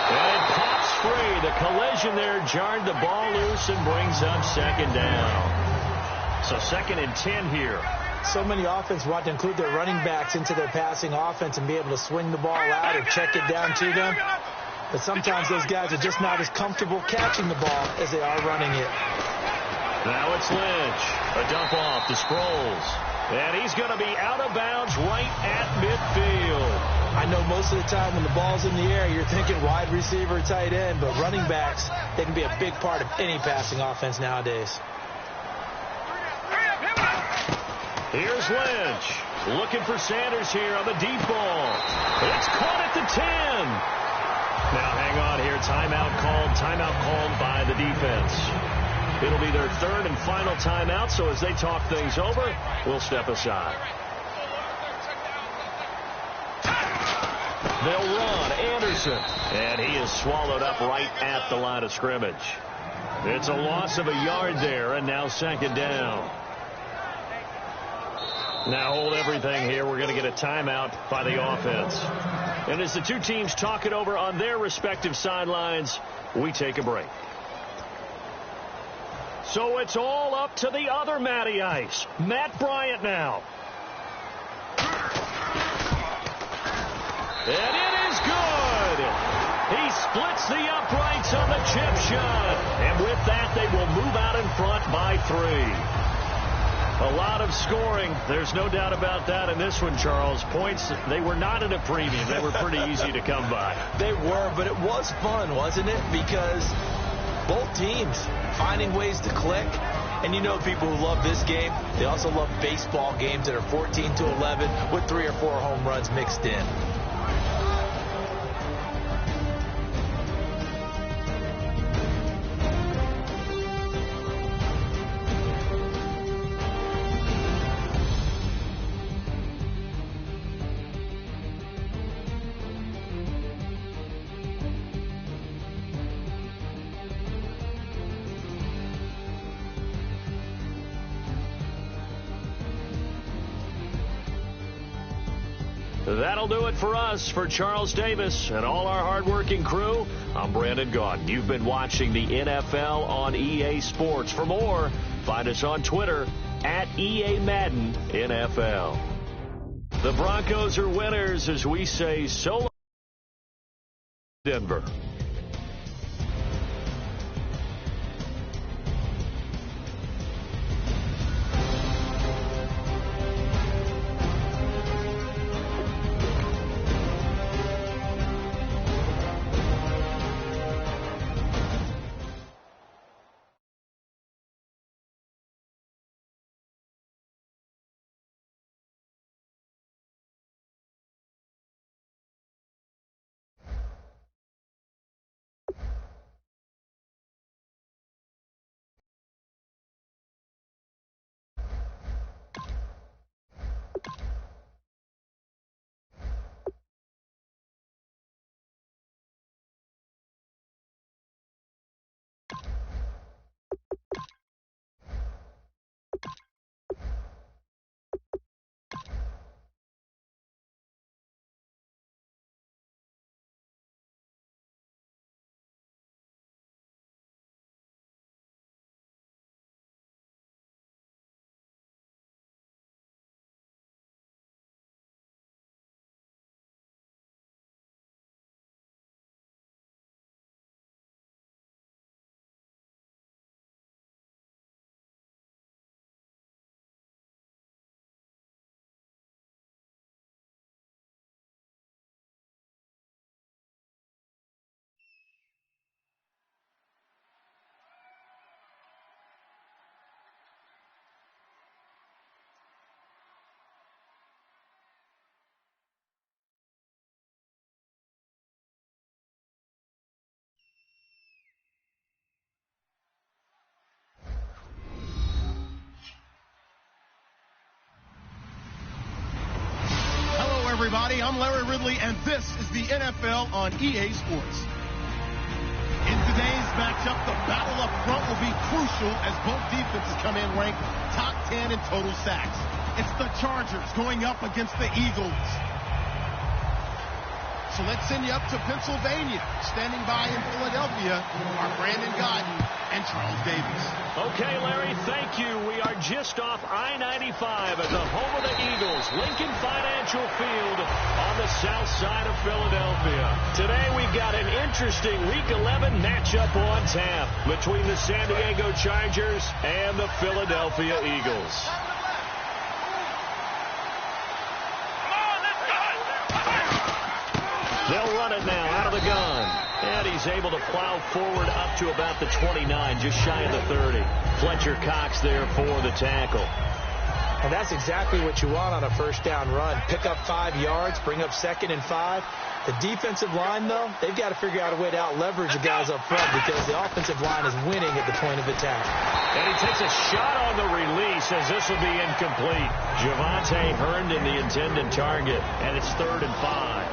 And it pops free. The collision there jarred the ball loose and brings up second down. So second and 10 here. So many offense want to include their running backs into their passing offense and be able to swing the ball out or check it down to them. But sometimes those guys are just not as comfortable catching the ball as they are running it. Now it's Lynch. A dump off to Sproles. And he's going to be out of bounds right at midfield. I know most of the time when the ball's in the air, you're thinking wide receiver, tight end, but running backs, they can be a big part of any passing offense nowadays. Here's Lynch. Looking for Sanders here on the deep ball. It's caught at the 10. Now hang on here. Timeout called by the defense. It'll be their third and final timeout, so as they talk things over, we'll step aside. They'll run Anderson, and he is swallowed up right at the line of scrimmage. It's a loss of a yard there, and now second down. Now hold everything here. We're going to get a timeout by the offense. And as the two teams talk it over on their respective sidelines, we take a break. So it's all up to the other Matty Ice. Matt Bryant now. And it is good. He splits the uprights on the chip shot. And with that, they will move out in front by 3. A lot of scoring. There's no doubt about that in this one, Charles. Points, they were not in a premium. They were pretty easy to come by. They were, but it was fun, wasn't it? Because both teams finding ways to click. And you know people who love this game, they also love baseball games that are 14-11 with 3 or 4 home runs mixed in. That'll do it for us. For Charles Davis and all our hardworking crew, I'm Brandon Gaudin. You've been watching the NFL on EA Sports. For more, find us on Twitter at EA Madden NFL. The Broncos are winners as we say so long, Denver. Everybody, I'm Larry Ridley, and this is the NFL on EA Sports. In today's matchup, the battle up front will be crucial as both defenses come in ranked top 10 in total sacks. It's the Chargers going up against the Eagles. So let's send you up to Pennsylvania. Standing by in Philadelphia are Brandon Gaudin and Charles Davis. Okay, Larry, thank you. We are just off I-95 at the home of the Eagles, Lincoln Financial Field on the south side of Philadelphia. Today we've got an interesting Week 11 matchup on tap between the San Diego Chargers and the Philadelphia Eagles. They'll run it now out of the gun. And he's able to plow forward up to about the 29, just shy of the 30. Fletcher Cox there for the tackle. And that's exactly what you want on a first down run. Pick up 5 yards, bring up 2nd and 5. The defensive line, though, they've got to figure out a way to out-leverage the guys up front because the offensive line is winning at the point of attack. And he takes a shot on the release as this will be incomplete. Javonte Herndon, the intended target, and it's 3rd and 5.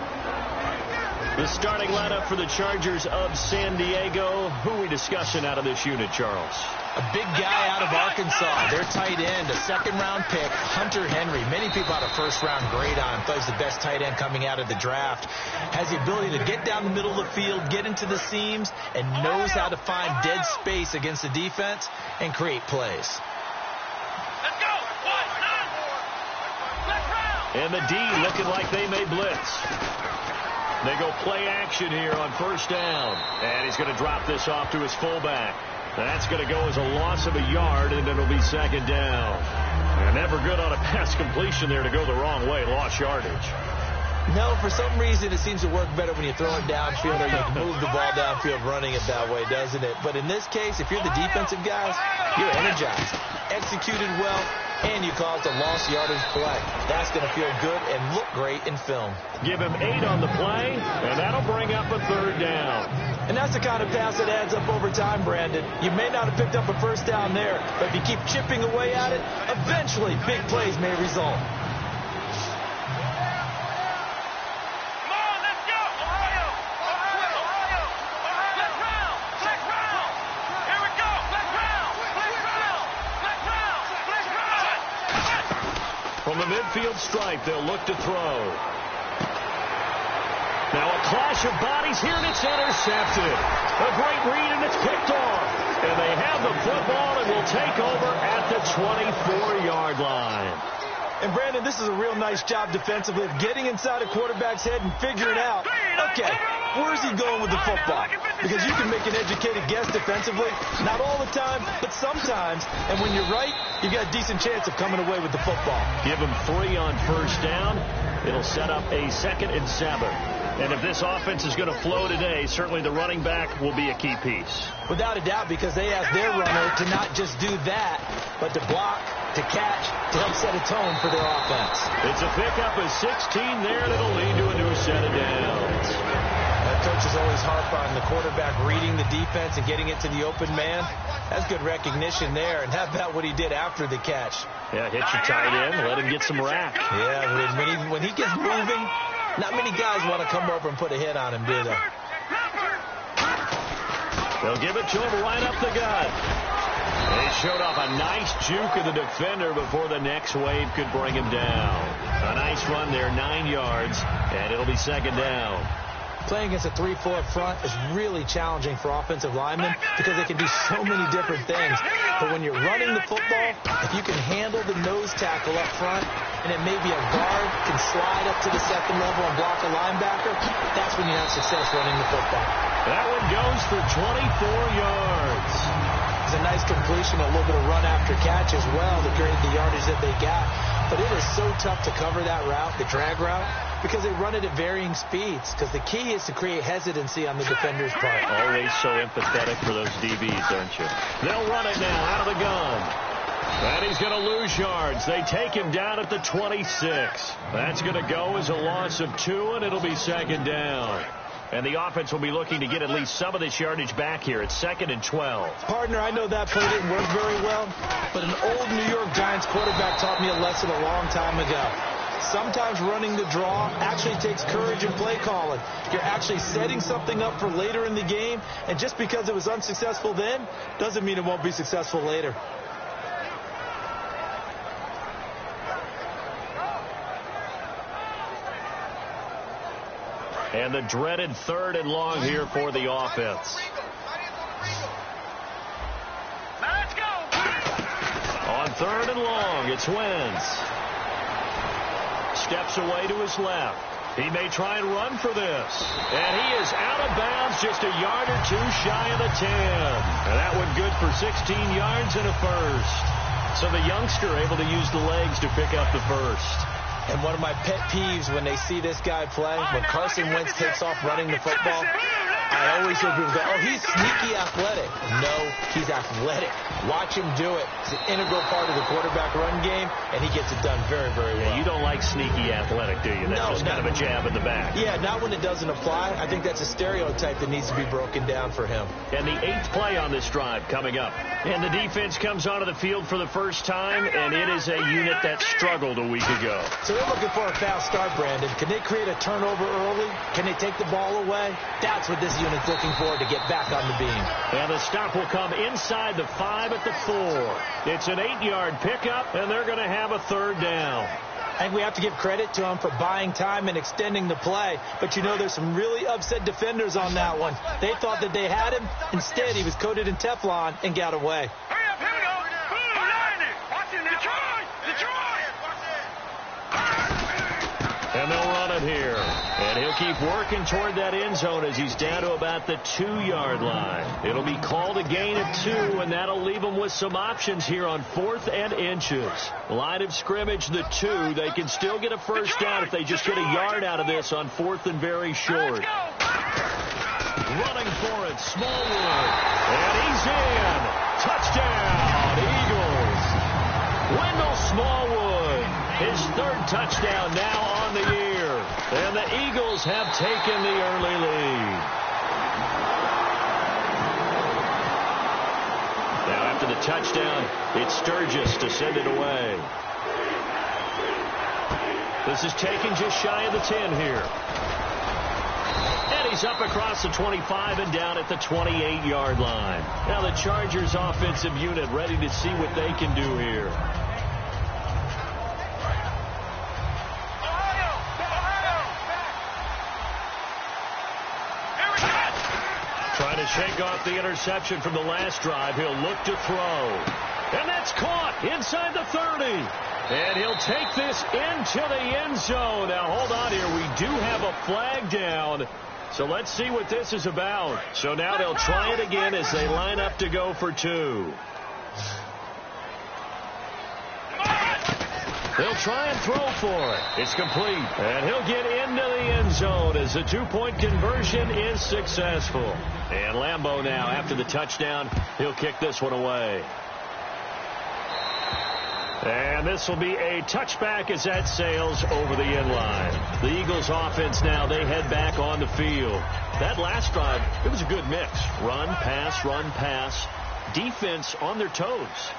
The starting lineup for the Chargers of San Diego. Who are we discussing out of this unit, Charles? A big guy out of Arkansas, their tight end, a 2nd-round pick, Hunter Henry. Many people had a 1st-round grade on him. Thought he's the best tight end coming out of the draft. Has the ability to get down the middle of the field, get into the seams, and knows how to find dead space against the defense and create plays. Let's go. 1, 9. And the D looking like they may blitz. They go play action here on 1st down. And he's going to drop this off to his fullback. That's going to go as a loss of a yard, and it'll be 2nd down. And never good on a pass completion there to go the wrong way. Lost yardage. No, for some reason it seems to work better when you throw it downfield or you can move the ball downfield running it that way, doesn't it? But in this case, if you're the defensive guys, you're energized, executed well, and you caused a lost yardage play. That's going to feel good and look great in film. Give him 8 on the play, and that'll bring up a 3rd down. And that's the kind of pass that adds up over time, Brandon. You may not have picked up a 1st down there, but if you keep chipping away at it, eventually big plays may result. From the midfield stripe, they'll look to throw. Now a clash of bodies here, and it's intercepted. A great read, and it's picked off. And they have the football and will take over at the 24-yard line. And, Brandon, this is a real nice job defensively of getting inside a quarterback's head and figuring out, okay, where's he going with the football? Because you can make an educated guess defensively, not all the time, but sometimes. And when you're right, you've got a decent chance of coming away with the football. Give him 3 on 1st down. It'll set up a 2nd and 7. And if this offense is going to flow today, certainly the running back will be a key piece. Without a doubt, because they ask their runner to not just do that, but to block, to catch, to help set a tone for their offense. It's a pickup of 16 there that'll lead to a new set of downs. Coaches always harp on the quarterback reading the defense and getting it to the open man. That's good recognition there. And how about what he did after the catch? Yeah, hit your tight end, let him get some rack. Yeah, when he gets moving, not many guys want to come over and put a hit on him, do they? They'll give it to him right up the gut. They showed off a nice juke of the defender before the next wave could bring him down. A nice run there, 9 yards, and it'll be 2nd down. Playing against a 3-4 front is really challenging for offensive linemen because they can do so many different things. But when you're running the football, if you can handle the nose tackle up front, and it may be a guard can slide up to the 2nd level and block a linebacker, that's when you have success running the football. That one goes for 24 yards. It's a nice completion, a little bit of run after catch as well to create the yardage that they got. But it is so tough to cover that route, the drag route, because they run it at varying speeds. Because the key is to create hesitancy on the defender's part. Always so empathetic for those DBs, aren't you? They'll run it now out of the gun. And he's going to lose yards. They take him down at the 26. That's going to go as a loss of 2, and it'll be 2nd down. And the offense will be looking to get at least some of this yardage back here. It's 2nd and 12. Partner, I know that play didn't work very well, but an old New York Giants quarterback taught me a lesson a long time ago. Sometimes running the draw actually takes courage in play calling. You're actually setting something up for later in the game, and just because it was unsuccessful then doesn't mean it won't be successful later. And the dreaded 3rd and long here for the offense. Let's go. On 3rd and long, it's Wentz. Steps away to his left. He may try and run for this. And he is out of bounds, just a yard or 2 shy of the 10. And that one good for 16 yards and a first. So the youngster able to use the legs to pick up the first. And one of my pet peeves when they see this guy play, when Carson Wentz takes off running the football, I always hear people go, oh, he's sneaky athletic. No, he's athletic. Watch him do it. It's an integral part of the quarterback run game, and he gets it done very, very well. You don't like sneaky athletic, do you? That's just kind of a jab in the back. Yeah, not when it doesn't apply. I think that's a stereotype that needs to be broken down for him. And the 8th play on this drive coming up. And the defense comes onto the field for the first time, and it is a unit that struggled a week ago. So they're looking for a fast start, Brandon. Can they create a turnover early? Can they take the ball away? That's what this unit's looking for to get back on the beam. And the stop will come inside the 5 at the 4. It's an 8-yard pickup, and they're going to have a 3rd down. I think we have to give credit to him for buying time and extending the play. But, you know, there's some really upset defenders on that one. They thought that they had him. Instead, he was coated in Teflon and got away. Hurry up, here we go. Watch it, Detroit! And they'll run it here. And he'll keep working toward that end zone as he's down to about the 2-yard line. It'll be called a gain of 2, and that'll leave them with some options here on 4th and inches. Line of scrimmage, the 2. They can still get a first down if they just get a yard out of this on 4th and very short. Running for it, Smallwood. And he's in. Touchdown, Eagles. Wendell Smallwood, his 3rd touchdown now on the year. And the Eagles have taken the early lead. Now after the touchdown, it's Sturgis to send it away. This is taken just shy of the 10 here. And he's up across the 25 and down at the 28-yard line. Now the Chargers offensive unit ready to see what they can do here. Trying to shake off the interception from the last drive. He'll look to throw. And that's caught inside the 30. And he'll take this into the end zone. Now, hold on here. We do have a flag down. So let's see what this is about. So now they'll try it again as they line up to go for 2. They'll try and throw for it. It's complete. And he'll get into the end zone as the 2-point conversion is successful. And Lambeau now, after the touchdown, he'll kick this one away. And this will be a touchback as that sails over the end line. The Eagles offense now, they head back on the field. That last drive, it was a good mix. Run, pass, defense on their toes.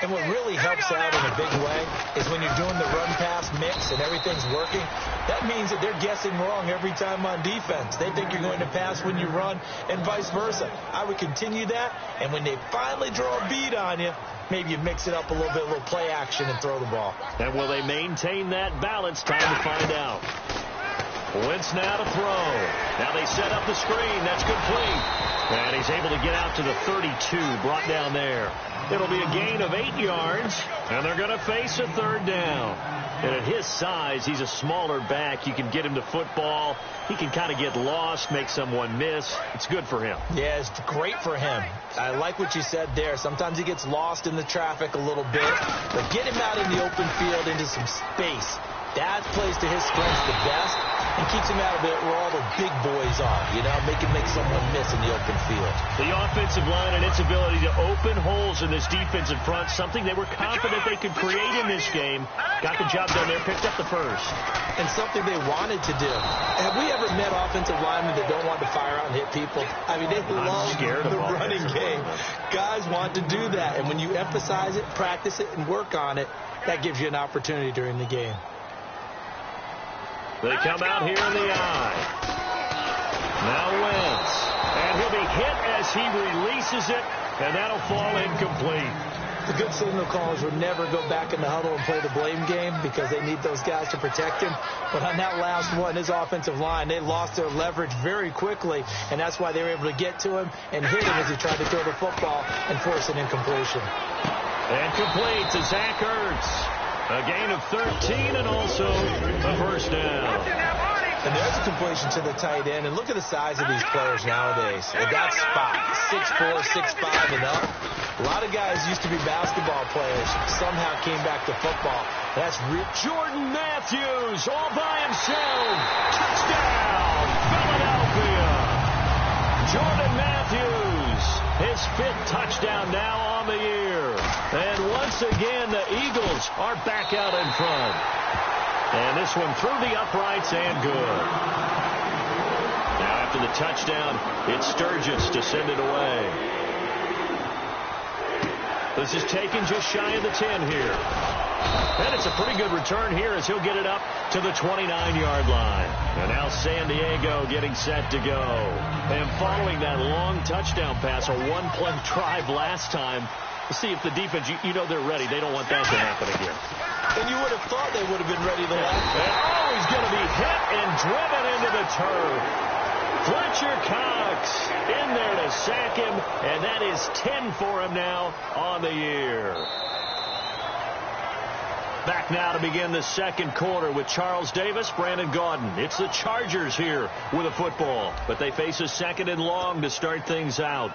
And what really helps out in a big way is when you're doing the run-pass mix and everything's working, that means that they're guessing wrong every time on defense. They think you're going to pass when you run and vice versa. I would continue that, and when they finally draw a bead on you, maybe you mix it up a little bit, a little play action and throw the ball. And will they maintain that balance? Time to find out. Wentz now to throw. Now they set up the screen. That's complete. And he's able to get out to the 32, brought down there. It'll be a gain of 8 yards, and they're going to face a 3rd down. And at his size, he's a smaller back. You can get him to football. He can kind of get lost, make someone miss. It's good for him. Yeah, it's great for him. I like what you said there. Sometimes he gets lost in the traffic a little bit, but get him out in the open field into some space. That plays to his strengths the best and keeps him out of it where all the big boys are, you know, make someone miss in the open field. The offensive line and its ability to open holes in this defensive front, something they were confident they could create in this game. Got the job done there, picked up the first. And something they wanted to do. Have we ever met offensive linemen that don't want to fire out and hit people? I mean, they love the running game. Guys want to do that, and when you emphasize it, practice it, and work on it, that gives you an opportunity during the game. They come out here in the eye. Now Wentz. And he'll be hit as he releases it, and that'll fall incomplete. The good signal callers would never go back in the huddle and play the blame game because they need those guys to protect him. But on that last one, his offensive line, they lost their leverage very quickly, and that's why they were able to get to him and hit him as he tried to throw the football and force an incompletion. And complete to Zach Ertz. A gain of 13 and also a first down. And there's a completion to the tight end. And look at the size of these players nowadays. At that spot, 6'4", 6'5", and up. A lot of guys used to be basketball players, somehow came back to football. That's Jordan Matthews all by himself. Touchdown, Philadelphia. his 5th touchdown now on the year. And once again, the Eagles are back out in front. And this one through the uprights and good. Now after the touchdown, it's Sturgis to send it away. This is taken just shy of the 10 here. And it's a pretty good return here as he'll get it up to the 29-yard line. And now San Diego getting set to go. And following that long touchdown pass, a one-play drive last time, to see if the defense, you know they're ready. They don't want that to happen again. And you would have thought they would have been ready the last time. Oh, he's going to be hit and driven into the turf. Fletcher Cox in there to sack him, and that is 10 for him now on the year. Back now to begin the second quarter with Charles Davis, Brandon Gaudin. It's the Chargers here with a football, but they face a 2nd and long to start things out.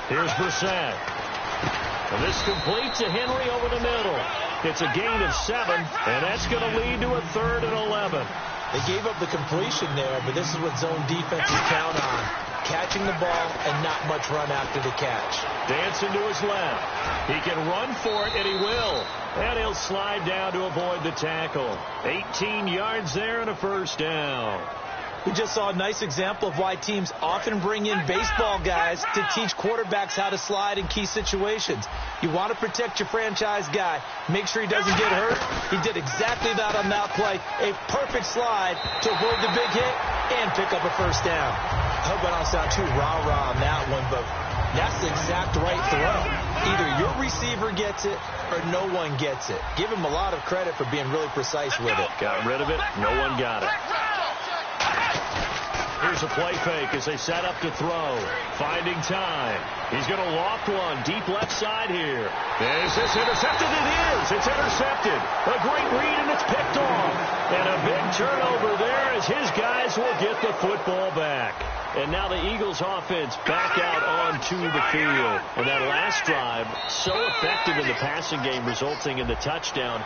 Here's Brissett. And this complete to Henry over the middle. It's a gain of 7, and that's going to lead to a 3rd and 11. They gave up the completion there, but this is what zone defenses count on. Catching the ball and not much run after the catch. Dancing to his left. He can run for it, and he will. And he'll slide down to avoid the tackle. 18 yards there and a 1st down. We just saw a nice example of why teams often bring in baseball guys to teach quarterbacks how to slide in key situations. You want to protect your franchise guy. Make sure he doesn't get hurt. He did exactly that on that play. A perfect slide to avoid the big hit and pick up a 1st down. I hope I don't sound too rah-rah on that one, but that's the exact right throw. Either your receiver gets it or no one gets it. Give him a lot of credit for being really precise with it. Got rid of it. No one got it. Here's a play fake as they set up to throw. Finding time. He's going to loft one deep left side here. Is this intercepted? It is. It's intercepted. A great read, and it's picked off. And a big turnover there as his guys will get the football back. And now the Eagles offense back out onto the field. And that last drive, so effective in the passing game, resulting in the touchdown.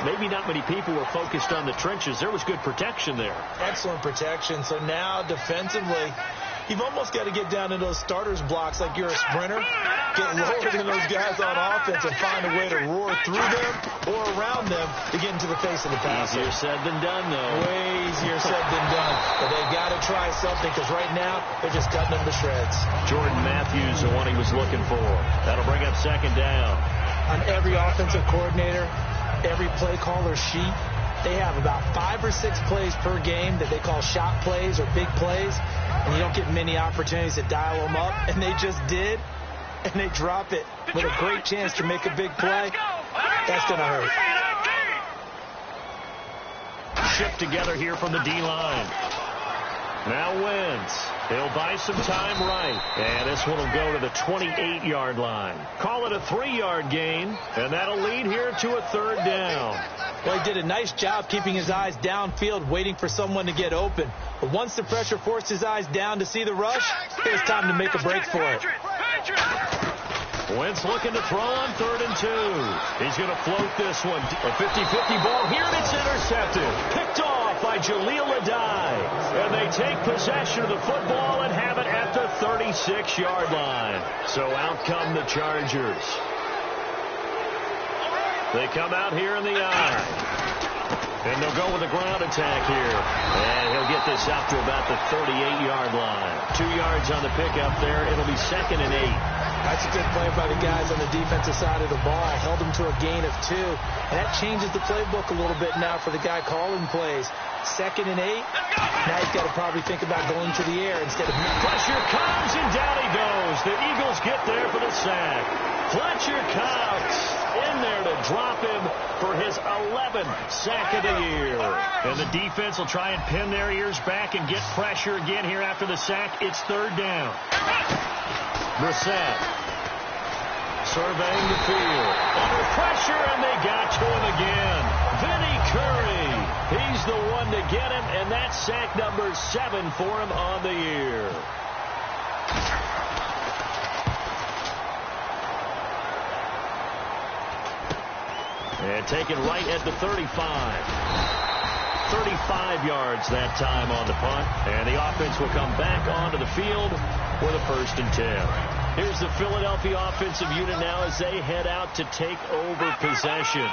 Maybe not many people were focused on the trenches. There was good protection there. Excellent protection. So now defensively, you've almost got to get down to those starters blocks like you're a sprinter. Get lower than those guys on offense and find a way to roar through them or around them to get into the face of the passer. Easier said than done, though. Way easier said than done. But they've got to try something because right now they're just cutting them to shreds. Jordan Matthews, the one he was looking for. That'll bring up 2nd down. On every offensive coordinator, every play caller sheet, they have about 5 or 6 plays per game that they call shot plays or big plays, and you don't get many opportunities to dial them up, and they just did, and they drop it with a great chance to make a big play. That's going to hurt. Shipped together here from the D-line. Now Wentz. He'll buy some time right. And this one will go to the 28-yard line. Call it a 3-yard gain, and that'll lead here to a 3rd down. Well, he did a nice job keeping his eyes downfield, waiting for someone to get open. But once the pressure forced his eyes down to see the rush, it was time to make a break for it. Wentz looking to throw on 3rd and 2. He's going to float this one. A 50-50 ball here, and it's intercepted. Picked off by Jaleel Adai. And they take possession of the football and have it at the 36-yard line. So out come the Chargers. They come out here in the eye. And they'll go with a ground attack here. And he'll get this out to about the 38-yard line. 2 yards on the pickup there. It'll be 2nd and 8. That's a good play by the guys on the defensive side of the ball. Held them to a gain of 2. And that changes the playbook a little bit now for the guy calling plays. 2nd and 8. Now he's got to probably think about going to the air instead of... Fletcher comes, and down he goes. The Eagles get there for the sack. Fletcher Cox in there to drop him for his 11th sack of the year. And the defense will try and pin their ears back and get pressure again here after the sack. It's 3rd down. Brissett surveying the field. Under pressure, and they got to him again. Vinny Curry. He's the one to get him, and that's sack number 7 for him on the year. And taken right at the 35. 35 yards that time on the punt. And the offense will come back onto the field for the 1st and 10. Here's the Philadelphia offensive unit now as they head out to take over possession.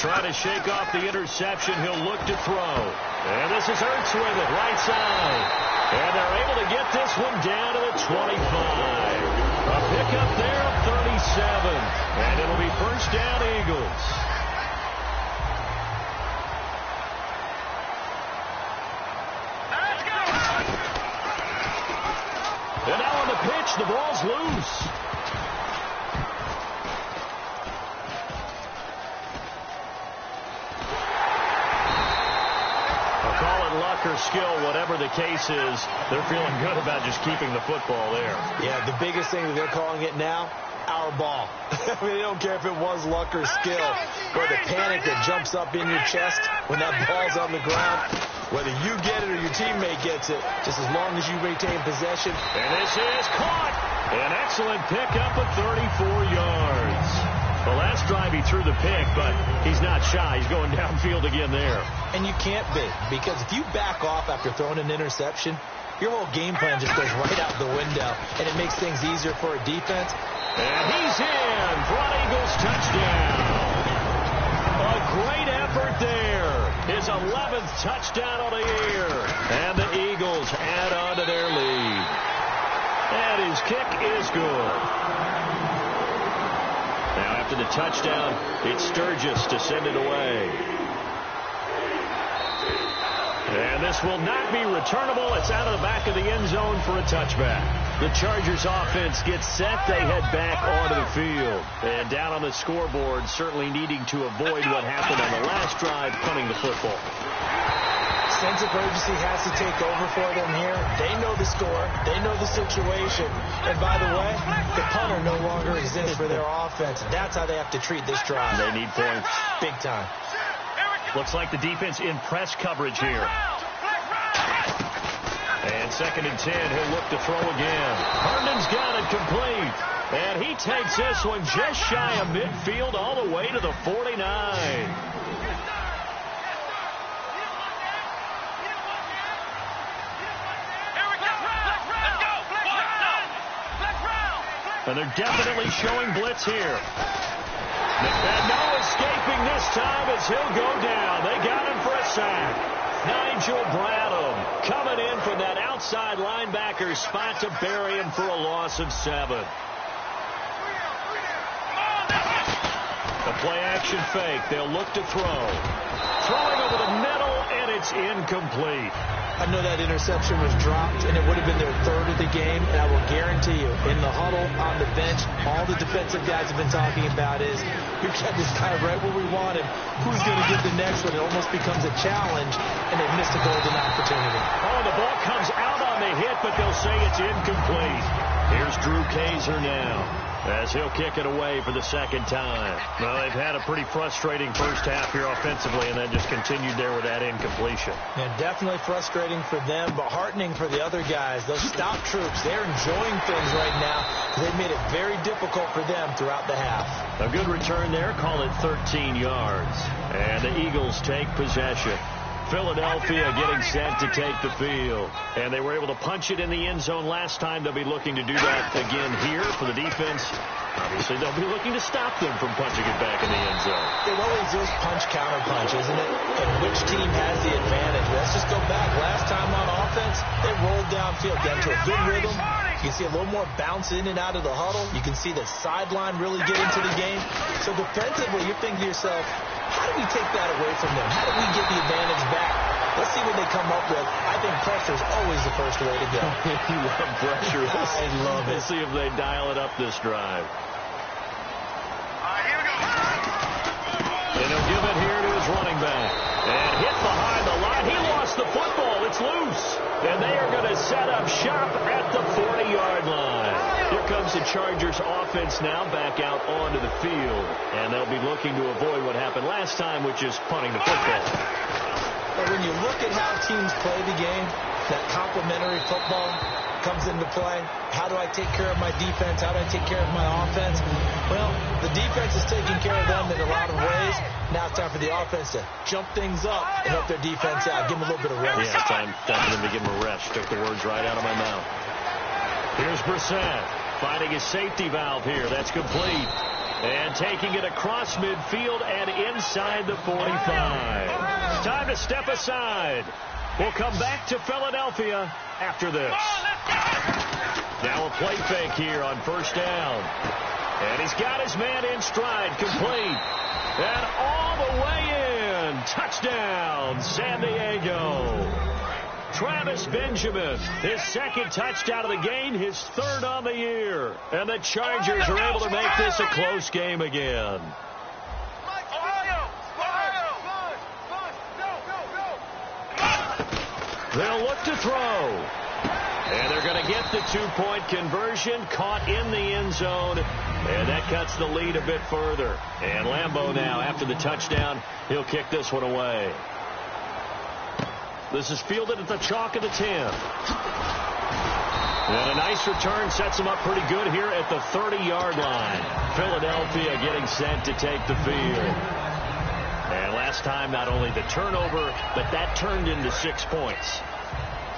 Trying to shake off the interception. He'll look to throw. And this is Ertz with it, right side. And they're able to get this one down to the 25. A pickup there of 37. And it'll be 1st down, Eagles. And now on the pitch, the ball's loose. Luck or skill, whatever the case is, they're feeling good about just keeping the football there. Yeah, the biggest thing that they're calling it now, our ball. I mean, they don't care if it was luck or skill, or the panic that jumps up in your chest when that ball's on the ground. Whether you get it or your teammate gets it, just as long as you retain possession. And this is caught. An excellent pickup of 34 yards. The last drive he threw the pick, but he's not shy. He's going downfield again there. And you can't be, because if you back off after throwing an interception, your whole game plan just goes right out the window, and it makes things easier for a defense. And he's in for an Eagles touchdown. A great effort there. His 11th touchdown of the year. And the Eagles add on to their lead. And his kick is good. Now after the touchdown, it's Sturgis to send it away. And this will not be returnable. It's out of the back of the end zone for a touchback. The Chargers offense gets set. They head back onto the field. And down on the scoreboard, certainly needing to avoid what happened on the last drive, punting the football. Sense of urgency has to take over for them here. They know the score. They know the situation. And by the way, the punter no longer exists for their offense. That's how they have to treat this drive. They need points. Big time. Looks like the defense in press coverage here. And 2nd and 10, he'll look to throw again. Herndon's got it complete. And he takes this one just shy of midfield all the way to the 49. And they're definitely showing blitz here. And no escaping this time as he'll go down. They got him for a sack. Nigel Bradham coming in from that outside linebacker spot to bury him for a loss of 7. The play action fake. They'll look to throw. Throwing over the middle, and it's incomplete. I know that interception was dropped, and it would have been their 3rd of the game, and I will guarantee you, in the huddle, on the bench, all the defensive guys have been talking about is, we got this guy right where we want him. Who's going to get the next one? It almost becomes a challenge, and they've missed a golden opportunity. Oh, the ball comes out on the hit, but they'll say it's incomplete. Here's Drew Kaiser now, as he'll kick it away for the 2nd time. Well, they've had a pretty frustrating first half here offensively, and then just continued there with that incompletion. Yeah, definitely frustrating for them, but heartening for the other guys. Those stout troops, they're enjoying things right now. They've made it very difficult for them throughout the half. A good return there, call it 13 yards. And the Eagles take possession. Philadelphia getting set to take the field. And they were able to punch it in the end zone last time. They'll be looking to do that again here for the defense. Obviously, they'll be looking to stop them from punching it back in the end zone. It always is punch-counter-punch, isn't it? And which team has the advantage? Let's just go back. Last time on offense, they rolled downfield, got into a good rhythm. You can see a little more bounce in and out of the huddle. You can see the sideline really get into the game. So defensively, you're thinking to yourself, how do we take that away from them? How do we get the advantage back? Let's see what they come up with. I think pressure is always the first way to go. You love pressure. I love it. We'll see if they dial it up this drive. Here we go. And he'll give it here to his running back. And hit behind the line. He lost the football. It's loose. And they are going to set up shop at the 40-yard line. Here comes the Chargers offense now back out onto the field. And they'll be looking to avoid what happened last time, which is punting the football. But when you look at how teams play the game, that complementary football, comes into play. How do I take care of my defense? How do I take care of my offense? Well, the defense is taking care of them in a lot of ways. Now it's time for the offense to jump things up and help their defense out. Give them a little bit of rest. Yeah, time for them to give them a rest. Took the words right out of my mouth. Here's Brissett finding his safety valve here. That's complete. And taking it across midfield and inside the 45. Time to step aside. We'll come back to Philadelphia after this. Now a play fake here on first down. And he's got his man in stride, complete. And all the way in. Touchdown, San Diego. Travis Benjamin, his second touchdown of the game, his third on the year. And the Chargers are able to make this a close game again. They'll look to throw. And they're going to get the two-point conversion, caught in the end zone. And that cuts the lead a bit further. And Lambeau now, after the touchdown, he'll kick this one away. This is fielded at the chalk of the 10. And a nice return sets him up pretty good here at the 30-yard line. Philadelphia getting set to take the field. And last time, not only the turnover, but that turned into 6 points.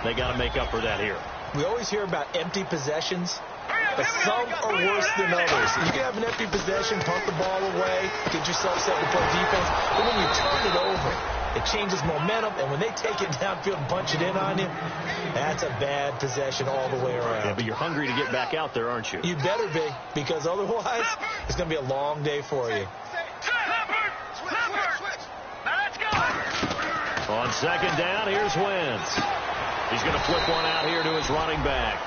They got to make up for that here. We always hear about empty possessions, but some are worse than others. You can have an empty possession, punt the ball away, get yourself set to play defense, but when you turn it over, it changes momentum, and when they take it downfield and punch it in on you, that's a bad possession all the way around. Yeah, but you're hungry to get back out there, aren't you? You better be, because otherwise, it's going to be a long day for you. On second down, here's Wentz. He's going to flip one out here to his running back.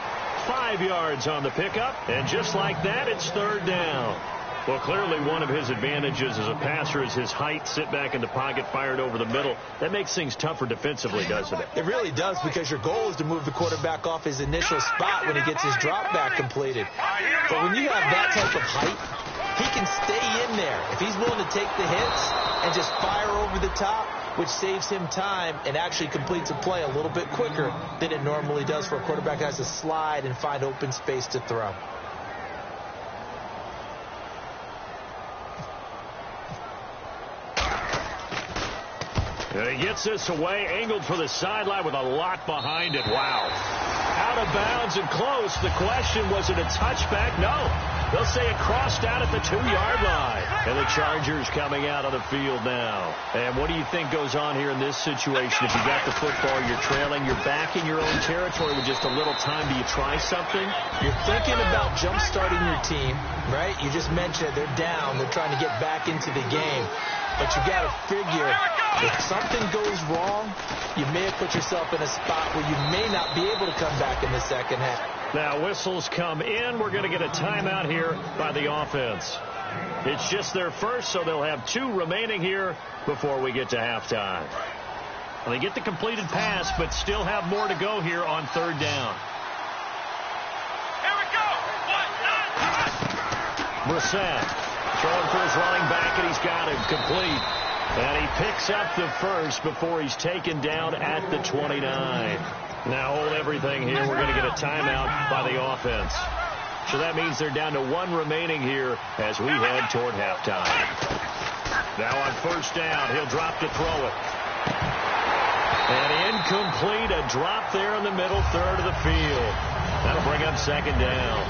5 yards on the pickup, and just like that, it's third down. Well, clearly one of his advantages as a passer is his height. Sit back in the pocket, fired over the middle. That makes things tougher defensively, doesn't it? It really does, because your goal is to move the quarterback off his initial spot when he gets his drop back completed. But when you have that type of height, he can stay in there. If he's willing to take the hits and just fire over the top, which saves him time and actually completes a play a little bit quicker than it normally does for a quarterback that has to slide and find open space to throw. And he gets this away, angled for the sideline with a lot behind it. Wow. Out of bounds and close. The question, was it a touchback? No. They'll say it crossed out at the 2-yard line. And the Chargers coming out on the field now. And what do you think goes on here in this situation? If you got the football, you're trailing, you're back in your own territory with just a little time. Do you try something? You're thinking about jump-starting your team, right? You just mentioned it. They're down. They're trying to get back into the game. But you got to figure, if something goes wrong, you may have put yourself in a spot where you may not be able to come back in the second half. Now whistles come in. We're going to get a timeout here by the offense. It's just their first, so they'll have 2 remaining here before we get to halftime. Well, they get the completed pass, but still have more to go here on third down. Here we go. Brissett throwing for his running back, and he's got him complete. And he picks up the first before he's taken down at the 29. Now hold everything here. We're going to get a timeout by the offense. So that means they're down to 1 remaining here as we head toward halftime. Now on first down, he'll drop to throw it. And incomplete, a drop there in the middle third of the field. That'll bring up second down.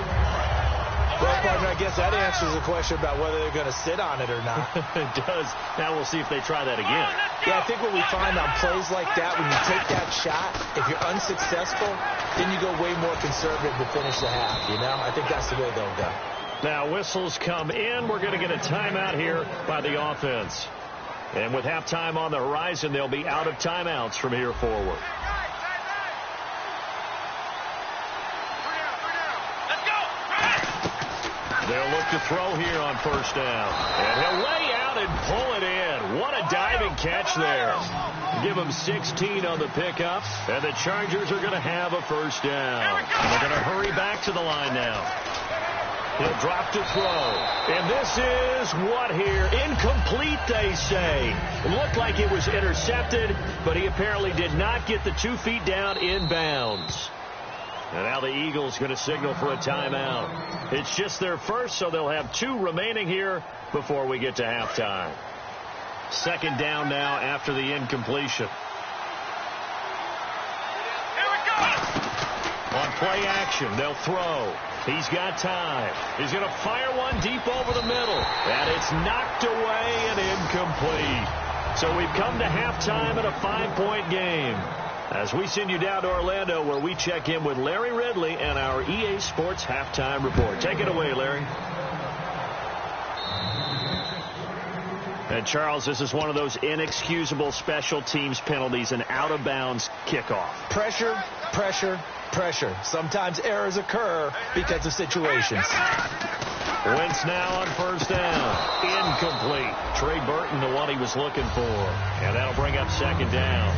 Well, partner, I guess that answers the question about whether they're going to sit on it or not. It does. Now we'll see if they try that again. Yeah, I think what we find on plays like that, when you take that shot, if you're unsuccessful, then you go way more conservative to finish the half, you know? I think that's the way they'll go. Now whistles come in. We're going to get a timeout here by the offense. And with halftime on the horizon, they'll be out of timeouts from here forward. They'll look to throw here on first down. And he'll lay out and pull it in. What a diving catch there. Give him 16 on the pickup. And the Chargers are going to have a first down. And they're going to hurry back to the line now. He'll drop to throw. And this is what here? Incomplete, they say. It looked like it was intercepted, but he apparently did not get the 2 feet down in bounds. And now the Eagles going to signal for a timeout. It's just their first, so they'll have 2 remaining here before we get to halftime. Second down now after the incompletion. On play action, they'll throw. He's got time. He's going to fire one deep over the middle. And it's knocked away and incomplete. So we've come to halftime in a 5-point game. As we send you down to Orlando, where we check in with Larry Ridley and our EA Sports Halftime Report. Take it away, Larry. And, Charles, this is one of those inexcusable special teams penalties, an out-of-bounds kickoff. Pressure, pressure, pressure. Sometimes errors occur because of situations. Wentz now on first down. Incomplete. Trey Burton, the one he was looking for. And that'll bring up second down.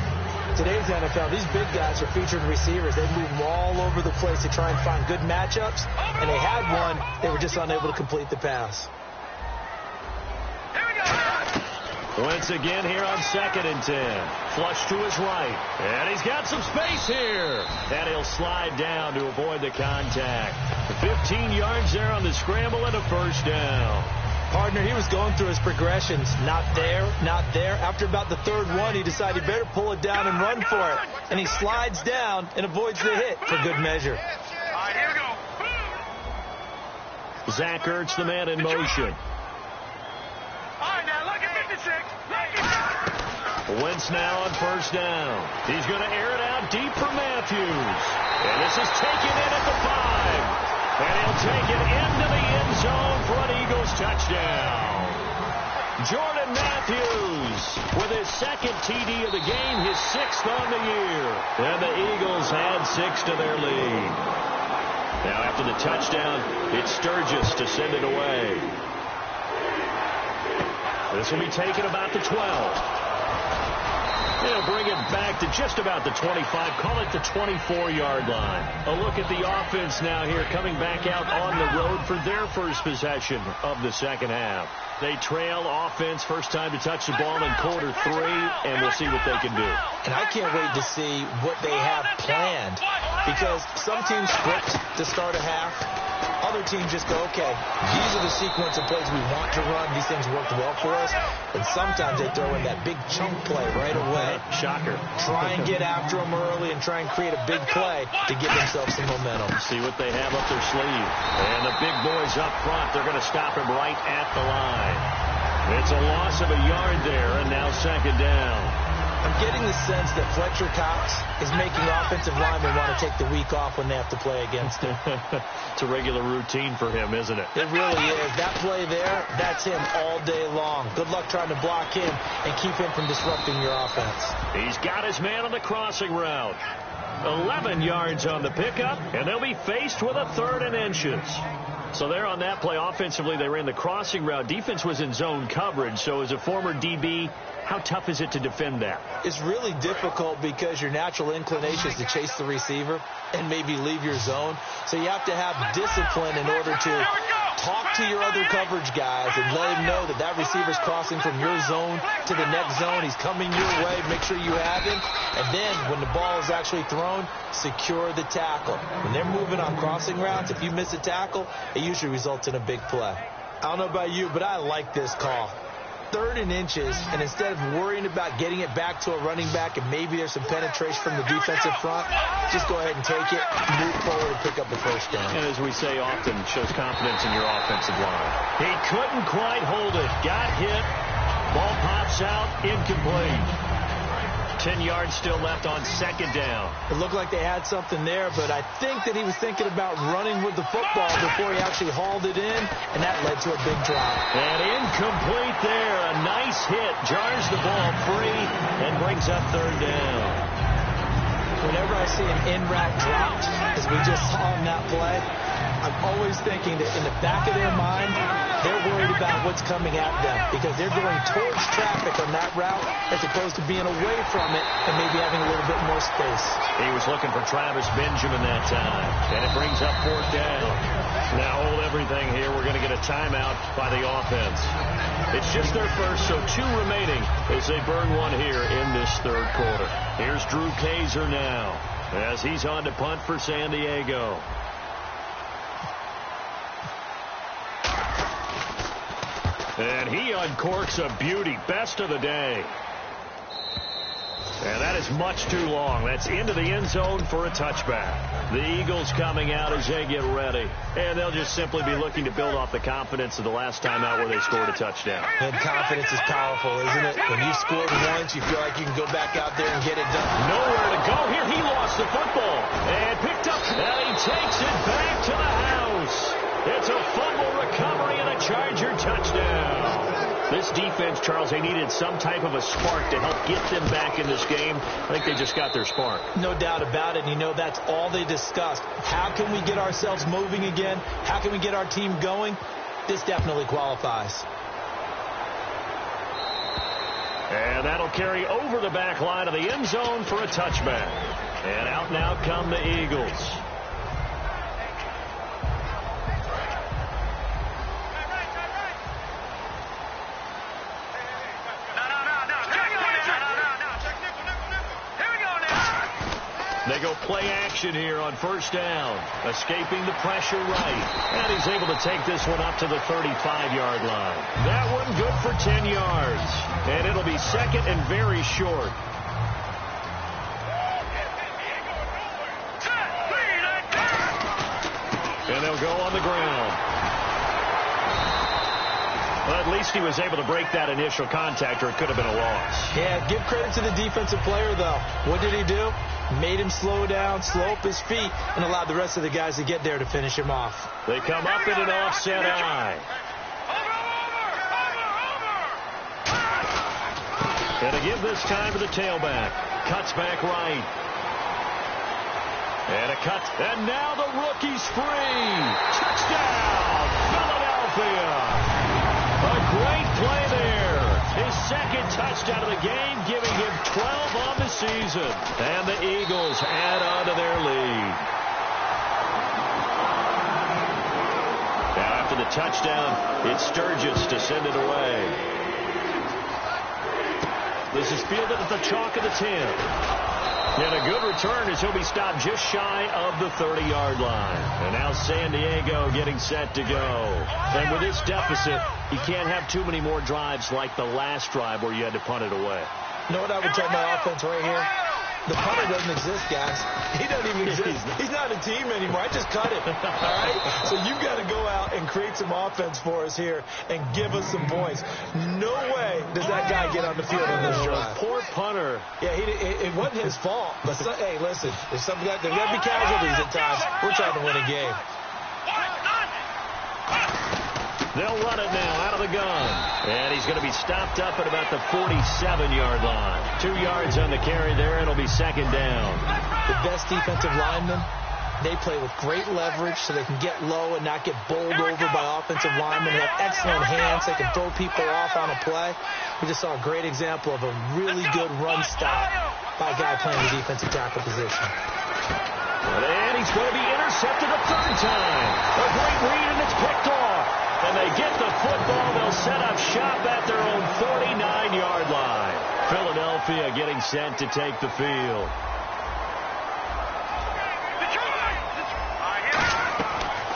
Today's NFL, these big guys are featured receivers. They move them all over the place to try and find good matchups. And they had one. They were just unable to complete the pass. Wentz again here on 2nd and 10. Flush to his right. And he's got some space here. And he'll slide down to avoid the contact. 15 yards there on the scramble and a first down. Partner, he was going through his progressions. Not there, not there. After about the third one, he decided he better pull it down and run for it. And he slides down and avoids the hit for good measure. All right, here we go. Zach Ertz, the man in motion. All right, now look at 56. Wentz now on first down. He's going to air it out deep for Matthews. And this is taken in at the 5. And he'll take it into the end zone for an Eagles touchdown. Jordan Matthews with his 2nd TD of the game, his 6th on the year. And the Eagles add 6 to their lead. Now after the touchdown, it's Sturgis to send it away. This will be taken about the 12. They'll bring it back to just about the 25. Call it the 24-yard line. A look at the offense now here, coming back out on the road for their first possession of the second half. They trail offense, first time to touch the ball in quarter 3, and we'll see what they can do. And I can't wait to see what they have planned, because some teams script to start a half. Other teams just go, okay, these are the sequence of plays we want to run. These things worked well for us. And sometimes they throw in that big chunk play right away. Shocker. Try and get after them early and try and create a big play to give themselves some momentum. See what they have up their sleeve. And the big boys up front, they're going to stop him right at the line. It's a loss of a yard there, and now second down. I'm getting the sense that Fletcher Cox is making offensive linemen want to take the week off when they have to play against him. It's a regular routine for him, isn't it? It really is. That play there, that's him all day long. Good luck trying to block him and keep him from disrupting your offense. He's got his man on the crossing route. 11 yards on the pickup, and they'll be faced with a 3rd and inches. So there on that play, offensively, they ran the crossing route. Defense was in zone coverage, so as a former DB, how tough is it to defend that? It's really difficult because your natural inclination is to chase the receiver and maybe leave your zone. So you have to have discipline in order to talk to your other coverage guys and let him know that that receiver's crossing from your zone to the next zone. He's coming your way. Make sure you have him. And then when the ball is actually thrown, secure the tackle. When they're moving on crossing routes, if you miss a tackle, it usually results in a big play. I don't know about you, but I like this call. 3rd and inches, and instead of worrying about getting it back to a running back and maybe there's some penetration from the defensive front, just go ahead and take it, move forward, and pick up the first down. And as we say often, shows confidence in your offensive line. He couldn't quite hold it. Got hit. Ball pops out. Incomplete. 10 yards still left on second down. It looked like they had something there, but I think that he was thinking about running with the football before he actually hauled it in, and that led to a big drop. And incomplete there. A nice hit. Jars the ball free and brings up 3rd down. Whenever I see an in-route dropped, as we just saw on that play, I'm always thinking that in the back of their mind, they're worried about what's coming at them because they're going towards traffic on that route as opposed to being away from it and maybe having a little bit more space. He was looking for Travis Benjamin that time, and it brings up 4th down. Now hold everything here. We're going to get a timeout by the offense. It's just their first, so 2 remaining as they burn one here in this 3rd quarter. Here's Drew Kaiser now. as he's on to punt for San Diego. And he uncorks a beauty. Best of the day. And that is much too long. That's into the end zone for a touchback. The Eagles coming out as they get ready. And they'll just simply be looking to build off the confidence of the last time out where they scored a touchdown. And confidence is powerful, isn't it? When you've scored once, you feel like you can go back out there and get it done. Nowhere to go. Here he lost the football. And picked up. And he takes it back to the house. It's a fumble recovery and a Charger touchdown. This defense, Charles, they needed some type of a spark to help get them back in this game. I think they just got their spark. No doubt about it. And you know, that's all they discussed. How can we get ourselves moving again? How can we get our team going? This definitely qualifies. And that'll carry over the back line of the end zone for a touchback. And out now come the Eagles. They go play action here on first down. Escaping the pressure right. And he's able to take this one up to the 35-yard line. That one good for 10 yards. And it'll be second and very short. And they'll go on the ground. Well, at least he was able to break that initial contact, or it could have been a loss. Yeah, give credit to the defensive player, though. What did he do? Made him slow down, slow up his feet, and allowed the rest of the guys to get there to finish him off. They come up in an offset eye. And to give this time to the tailback. Cuts back right. And a cut. And now the rookie's free. Touchdown, Philadelphia. A great play there. His second touchdown of the game, giving him 12 on the season. And the Eagles add on to their lead. Now after the touchdown, it's Sturgis to send it away. This is fielded at the chalk of the 10. And a good return as he'll be stopped just shy of the 30-yard line. And now San Diego getting set to go. And with this deficit, you can't have too many more drives like the last drive where you had to punt it away. You know what I would tell my offense right here? The punter doesn't exist, guys. He doesn't even exist. He's not a team anymore. I just cut him. All right? So you've got to go out and create some offense for us here and give us some points. No way does that guy get on the field on this drive. Poor punter. Yeah, it wasn't his fault. But hey, listen, there's got to be casualties at times. We're trying to win a game. They'll run it now out of the gun. And he's going to be stopped up at about the 47-yard line. 2 yards on the carry there. It'll be second down. The best defensive linemen, they play with great leverage so they can get low and not get bowled over by offensive linemen. They have excellent hands. They can throw people off on a play. We just saw a great example of a really good run stop by a guy playing the defensive tackle position. And he's going to be intercepted a third time. A great read, and it's picked off. And they get the football. They'll set up shop at their own 49-yard line. Philadelphia getting set to take the field.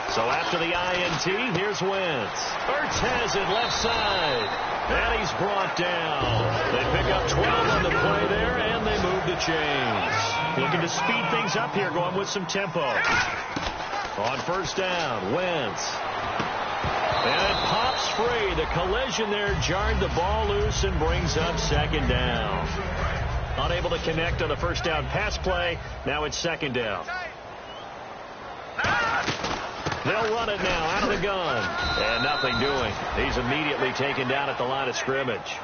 So after the INT, here's Wentz. Ertz has it left side. And he's brought down. They pick up 12 on the play there, and they move the chains. Looking to speed things up here, going with some tempo. On first down, Wentz. And it pops free. The collision there jarred the ball loose and brings up second down. Unable to connect on the first down pass play. Now it's second down. They'll run it now out of the gun. And nothing doing. He's immediately taken down at the line of scrimmage.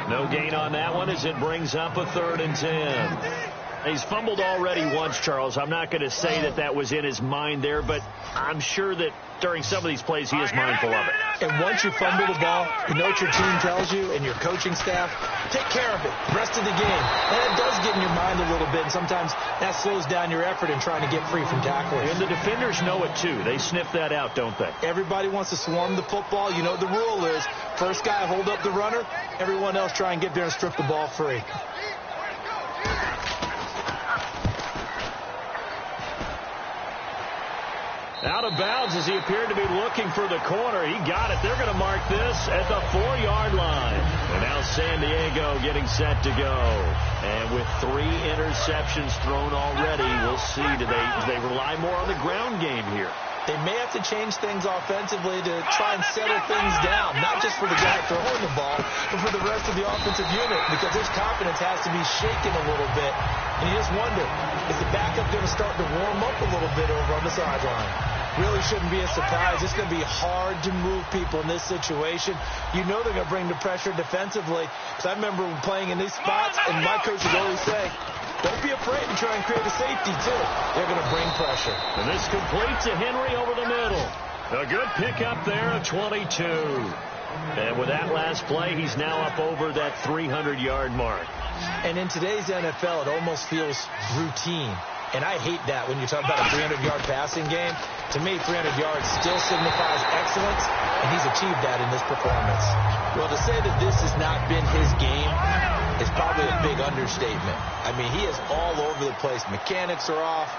No gain on that one as it brings up a 3rd and 10. He's fumbled already once, Charles. I'm not going to say that that was in his mind there, but I'm sure that during some of these plays he is mindful of it. And once you fumble the ball, you know what your team tells you and your coaching staff? Take care of it. Rest of the game. And it does get in your mind a little bit, and sometimes that slows down your effort in trying to get free from tacklers. And the defenders know it, too. They sniff that out, don't they? Everybody wants to swarm the football. You know what the rule is. First guy, hold up the runner. Everyone else try and get there and strip the ball free. Out of bounds as he appeared to be looking for the corner. He got it. They're going to mark this at the 4-yard line. And now San Diego getting set to go. And with 3 interceptions thrown already, we'll see. Do they rely more on the ground game here? They may have to change things offensively to try and settle things down, not just for the guy throwing the ball, but for the rest of the offensive unit, because his confidence has to be shaken a little bit. And you just wonder, is the backup going to start to warm up a little bit over on the sideline? Really shouldn't be a surprise. It's going to be hard to move people in this situation. You know they're going to bring the pressure defensively. Because I remember playing in these spots, and my coach would always say, don't be afraid to try and create a safety, too. They're going to bring pressure. And this completes to Henry over the middle. A good pickup there of 22. And with that last play, he's now up over that 300-yard mark. And in today's NFL, it almost feels routine. And I hate that when you talk about a 300-yard passing game. To me, 300 yards still signifies excellence, and he's achieved that in this performance. Well, to say that this has not been his game is probably a big understatement. I mean, he is all over the place. Mechanics are off,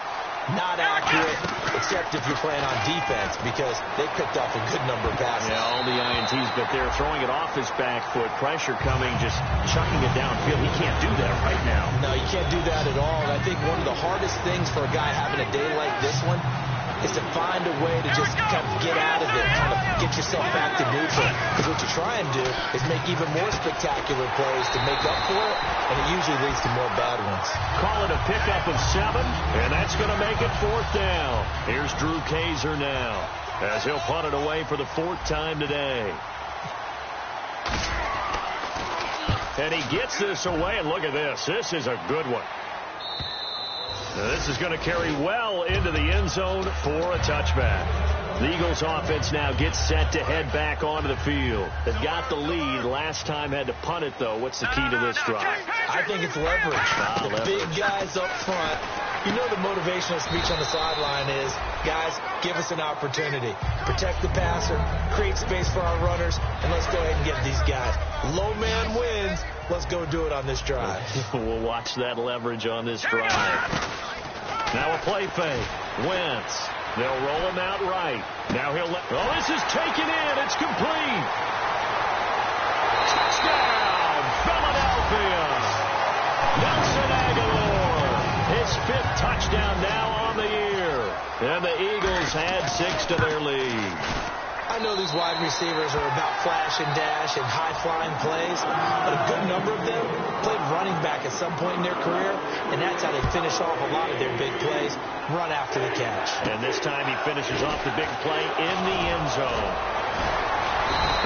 not accurate, except if you're playing on defense, because they picked off a good number of passes. Yeah, all the INTs, but they're throwing it off his back foot. Pressure coming, just chucking it downfield. He can't do that right now. No, you can't do that at all. And I think one of the hardest things for a guy having a day like this one is to find a way to just kind of get out of it, kind of get yourself back to neutral. Because what you try and do is make even more spectacular plays to make up for it, and it usually leads to more bad ones. Call it a pickup of 7, and that's going to make it 4th down. Here's Drew Kaiser now, as he'll punt it away for the 4th time today. And he gets this away, and look at this. This is a good one. Now, this is going to carry well into the end zone for a touchback. The Eagles offense now gets set to head back onto the field. They've got the lead. Last time had to punt it, though. What's the key to this drive? I think it's leverage. The big guys up front. You know the motivational speech on the sideline is, guys, give us an opportunity. Protect the passer, create space for our runners, and let's go ahead and get these guys. Low man wins. Let's go do it on this drive. We'll watch that leverage on this drive. Now a play fake. Wentz. They'll roll him out right. Now he'll let... Oh, this is taken in. It's complete. Touchdown, Philadelphia. Nelson Aguilar. His 5th touchdown now on the year. And the Eagles add 6 to their lead. I know these wide receivers are about flash and dash and high-flying plays, but a good number of them played running back at some point in their career, and that's how they finish off a lot of their big plays, run after the catch. And this time he finishes off the big play in the end zone.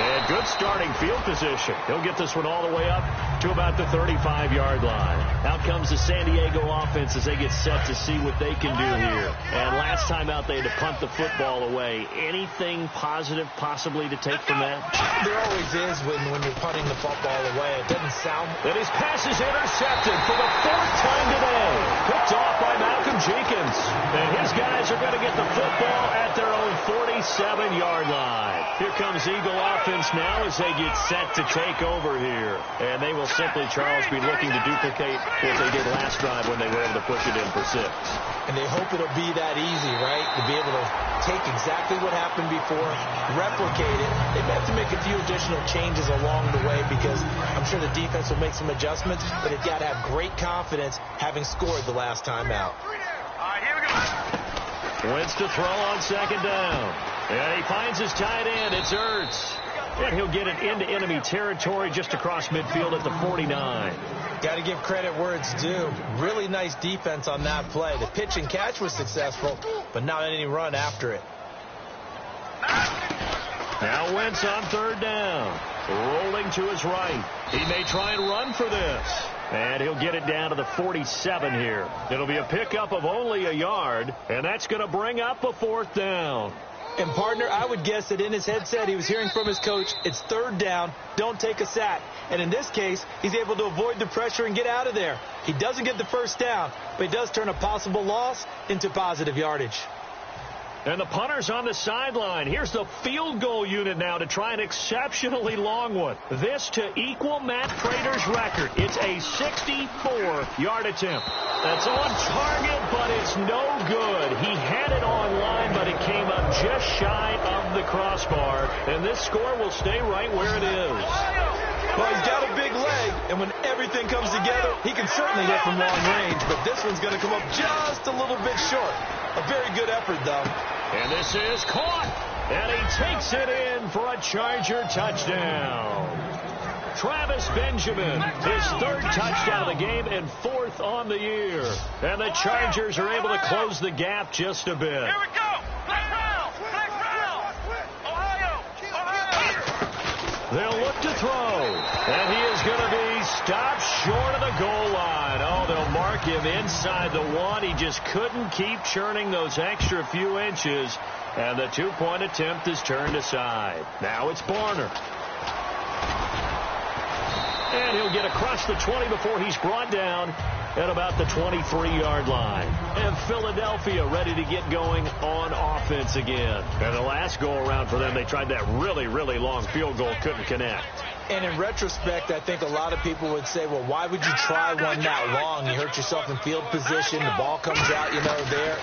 And good starting field position. He'll get this one all the way up to about the 35-yard line. Out comes the San Diego offense as they get set to see what they can do here. And last time out, they had to punt the football away. Anything positive possibly to take from that? There always is when you're punting the football away. It doesn't sound... And his pass is intercepted for the 4th time today. Picked off by Malcolm Jenkins. And his guys are going to get the football at their own 47-yard line. Here comes Eagle offense now as they get set to take over here. And they will simply, Charles, be looking to duplicate what they did last drive when they were able to push it in for 6. And they hope it'll be that easy, right? To be able to take exactly what happened before, replicate it. They may have to make a few additional changes along the way because I'm sure the defense will make some adjustments, but they've got to have great confidence having scored the last time out. All right, here we go. Wentz to throw on 2nd down. And he finds his tight end. It's Ertz. And he'll get it into enemy territory just across midfield at the 49. Got to give credit where it's due. Really nice defense on that play. The pitch and catch was successful, but not any run after it. Now Wentz on 3rd down. Rolling to his right. He may try and run for this. And he'll get it down to the 47 here. It'll be a pickup of only a yard, and that's going to bring up a 4th down. And, partner, I would guess that in his headset he was hearing from his coach, it's 3rd down, don't take a sack. And in this case, he's able to avoid the pressure and get out of there. He doesn't get the 1st down, but he does turn a possible loss into positive yardage. And the punter's on the sideline. Here's the field goal unit now to try an exceptionally long one. This to equal Matt Prater's record. It's a 64-yard attempt. That's on target, but it's no good. He had it on line, but it came up just shy of the crossbar. And this score will stay right where it is. Well, he's got a big leg, and when everything comes together, he can certainly hit from long range, but this one's going to come up just a little bit short. A very good effort, though. And this is caught, and he takes it in for a Charger touchdown. Travis Benjamin, his third touchdown of the game and fourth on the year. And the Chargers are able to close the gap just a bit. Here we go. Black Brown. Ohio. They'll look to throw, and he is going to be stopped short of the goal line. Oh, they'll mark him inside the one. He just couldn't keep churning those extra few inches, and the two-point attempt is turned aside. Now it's Barner. And he'll get across the 20 before he's brought down at about the 23-yard line. And Philadelphia ready to get going on offense again. And the last go-around for them, they tried that really, really long field goal, couldn't connect. And in retrospect, I think a lot of people would say, well, why would you try one that long? You hurt yourself in field position. The ball comes out, there.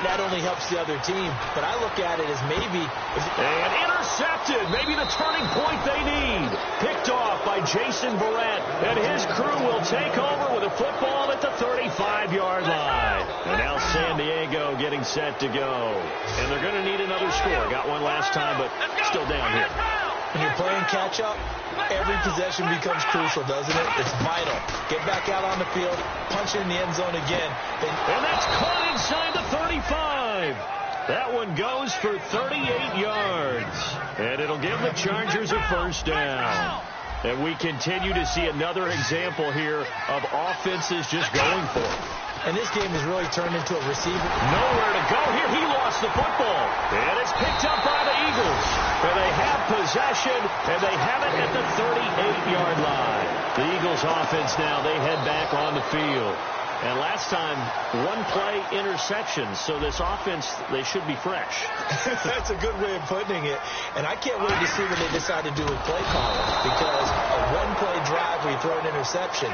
That only helps the other team. But I look at it as maybe... And intercepted. Maybe the turning point they need. Picked off by Jason Verrett. And his crew will take over with a football at the 35-yard line. And now San Diego getting set to go. And they're going to need another score. Got one last time, but still down here. When you're playing catch-up, every possession becomes crucial, doesn't it? It's vital. Get back out on the field, punch it in the end zone again. And that's caught inside the 35. That one goes for 38 yards. And it'll give the Chargers a first down. And we continue to see another example here of offenses just going for it. And this game has really turned into a receiver. Nowhere to go here. He lost the football. And it's picked up by the Eagles. And they have possession, and they have it at the 38-yard line. The Eagles offense now, they head back on the field. And last time, one play interception. So this offense, they should be fresh. That's a good way of putting it. And I can't wait to see what they decide to do with play calling. Because a one-play drive where you throw an interception,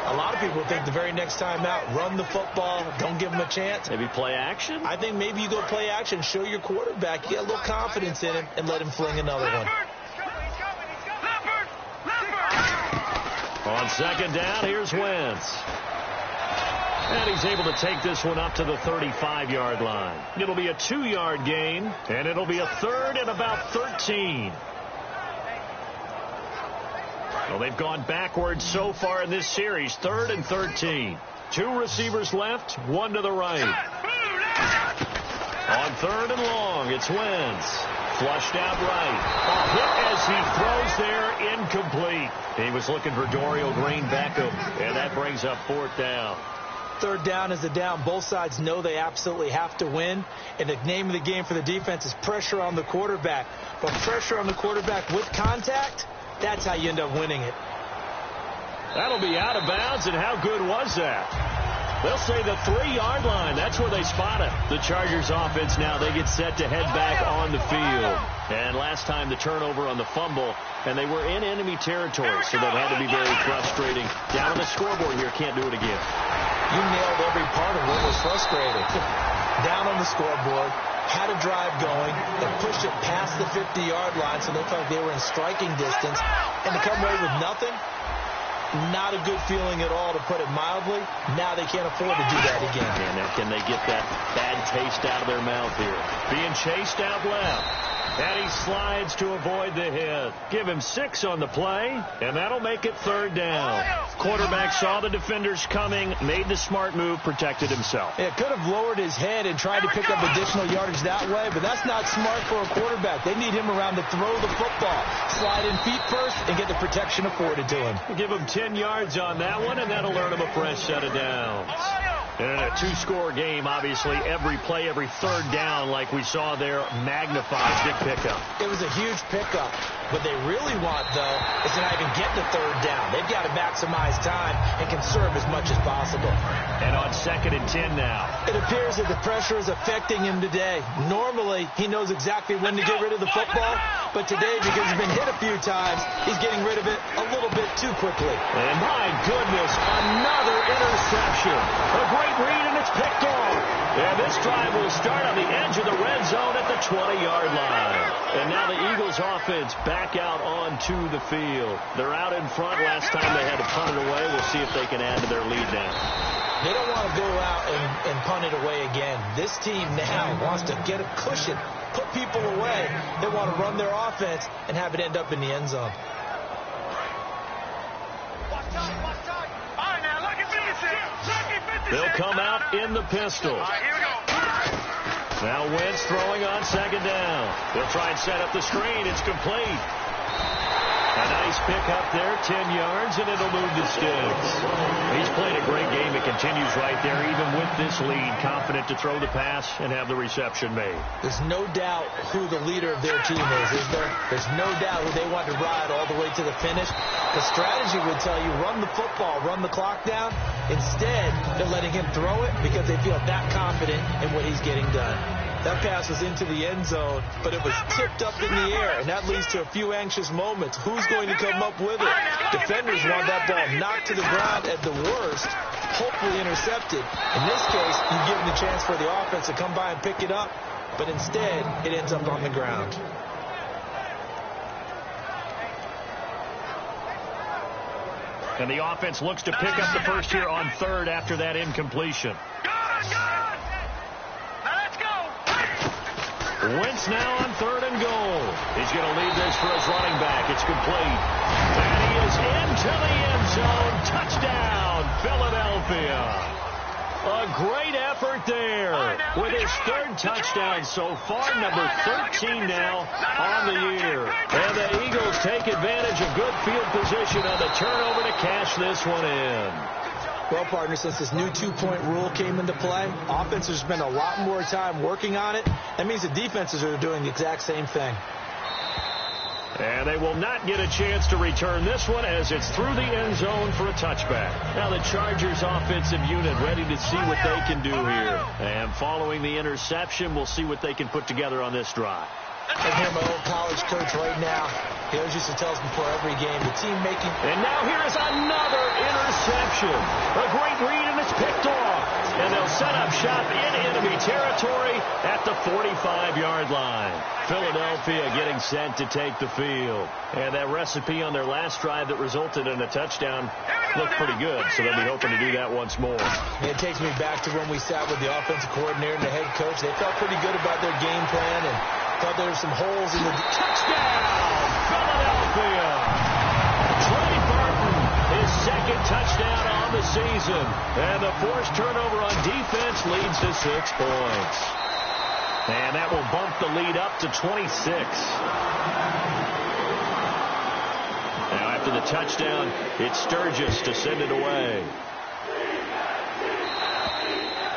a lot of people think the very next time out, run the football, don't give them a chance. Maybe play action? I think maybe you go play action, show your quarterback, you get a little confidence in him, and let him fling another one. On second down, here's Wentz. And he's able to take this one up to the 35-yard line. It'll be a 2-yard gain, and it'll be a third and about 13. Well, they've gone backwards so far in this series. 3rd and 13. 2 receivers left, 1 to the right. On 3rd and long, it's Wentz. Flushed out right. A hit as he throws there, incomplete. He was looking for Dorial Green-Beckham, and that brings up 4th down. 3rd down is a down. Both sides know they absolutely have to win. And the name of the game for the defense is pressure on the quarterback. But pressure on the quarterback with contact, that's how you end up winning it. That'll be out of bounds, and how good was that? They'll say the 3-yard line. That's where they spot it. The Chargers offense now, they get set to head back on the field. And last time the turnover on the fumble, and they were in enemy territory, so that had to be very frustrating. Down on the scoreboard here, can't do it again. You nailed every part of what was frustrating. Down on the scoreboard, had a drive going, and pushed it past the 50-yard line, so they felt like they were in striking distance. And to come away with nothing, not a good feeling at all, to put it mildly. Now they can't afford to do that again. And now can they get that bad taste out of their mouth here? Being chased out left. And he slides to avoid the hit. Give him 6 on the play, and that'll make it 3rd down. Quarterback saw the defenders coming, made the smart move, protected himself. It could have lowered his head and tried to pick up additional yardage that way, but that's not smart for a quarterback. They need him around to throw the football. Slide in feet first and get the protection afforded to him. Give him 10 yards on that one, and that'll earn him a fresh set of downs. And in a 2-score game, obviously, every play, every 3rd down, like we saw there, magnifies big pickup. It was a huge pickup. What they really want, though, is to not even get the 3rd down. They've got to back maximize time and conserve as much as possible. And on 2nd and 10 now. It appears that the pressure is affecting him today. Normally, he knows exactly when to get rid of the football, but today, because he's been hit a few times, he's getting rid of it a little bit too quickly. And my goodness, another interception. A great read, and it's picked off. And this drive will start on the edge of the red zone at the 20-yard line. And now the Eagles offense back out onto the field. They're out in front. Last time they had to punt it away. We'll see if they can add to their lead now. They don't want to go out and punt it away again. This team now wants to get a cushion, put people away. They want to run their offense and have it end up in the end zone. They'll come out in the pistol. Here we go. Now Wentz throwing on 2nd down. They'll try and set up the screen. It's complete. A nice pick up there, 10 yards, and it'll move the sticks. He's played a great game. It continues right there, even with this lead, confident to throw the pass and have the reception made. There's no doubt who the leader of their team is there? There's no doubt who they want to ride all the way to the finish. The strategy would tell you, run the football, run the clock down. Instead, they're letting him throw it because they feel that confident in what he's getting done. That pass was into the end zone, but it was tipped up in the air, and that leads to a few anxious moments. Who's going to come up with it? Defenders want that ball knocked to the ground at the worst, hopefully intercepted. In this case, you give them the chance for the offense to come by and pick it up, but instead, it ends up on the ground. And the offense looks to pick up the first here on 3rd after that incompletion. Wentz now on 3rd and goal. He's going to lead this for his running back. It's complete. And he is into the end zone. Touchdown, Philadelphia. A great effort there with his 3rd touchdown so far, number 13 now on the year. And the Eagles take advantage of good field position on the turnover to cash this one in. Well, partner, since this new two-point rule came into play, offenses spend a lot more time working on it. That means the defenses are doing the exact same thing. And they will not get a chance to return this one as it's through the end zone for a touchback. Now the Chargers offensive unit ready to see what they can do here. And following the interception, we'll see what they can put together on this drive. I hear my old college coach right now. He always used to tell us before every game, the team making... And now here's another interception. A great read, and it's picked off. And they'll set up shop in enemy territory at the 45-yard line. Philadelphia getting set to take the field. And that recipe on their last drive that resulted in a touchdown looked pretty good, so they'll be hoping to do that once more. And it takes me back to when we sat with the offensive coordinator and the head coach. They felt pretty good about their game plan and thought there were some holes in the... Touchdown, Philadelphia! Trey Burton, his 2nd touchdown on the season. And the forced turnover on defense leads to 6 points. And that will bump the lead up to 26. Now after the touchdown, it's Sturgis to send it away.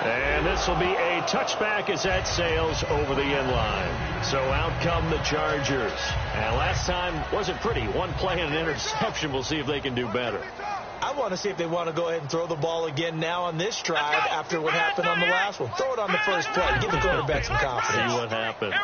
And this will be a touchback as that sails over the end line. So out come the Chargers. And last time wasn't pretty. One play and an interception. We'll see if they can do better. I want to see if they want to go ahead and throw the ball again now on this drive after what happened on the last one. Throw it on the first play. Give the quarterback some confidence. See what happens.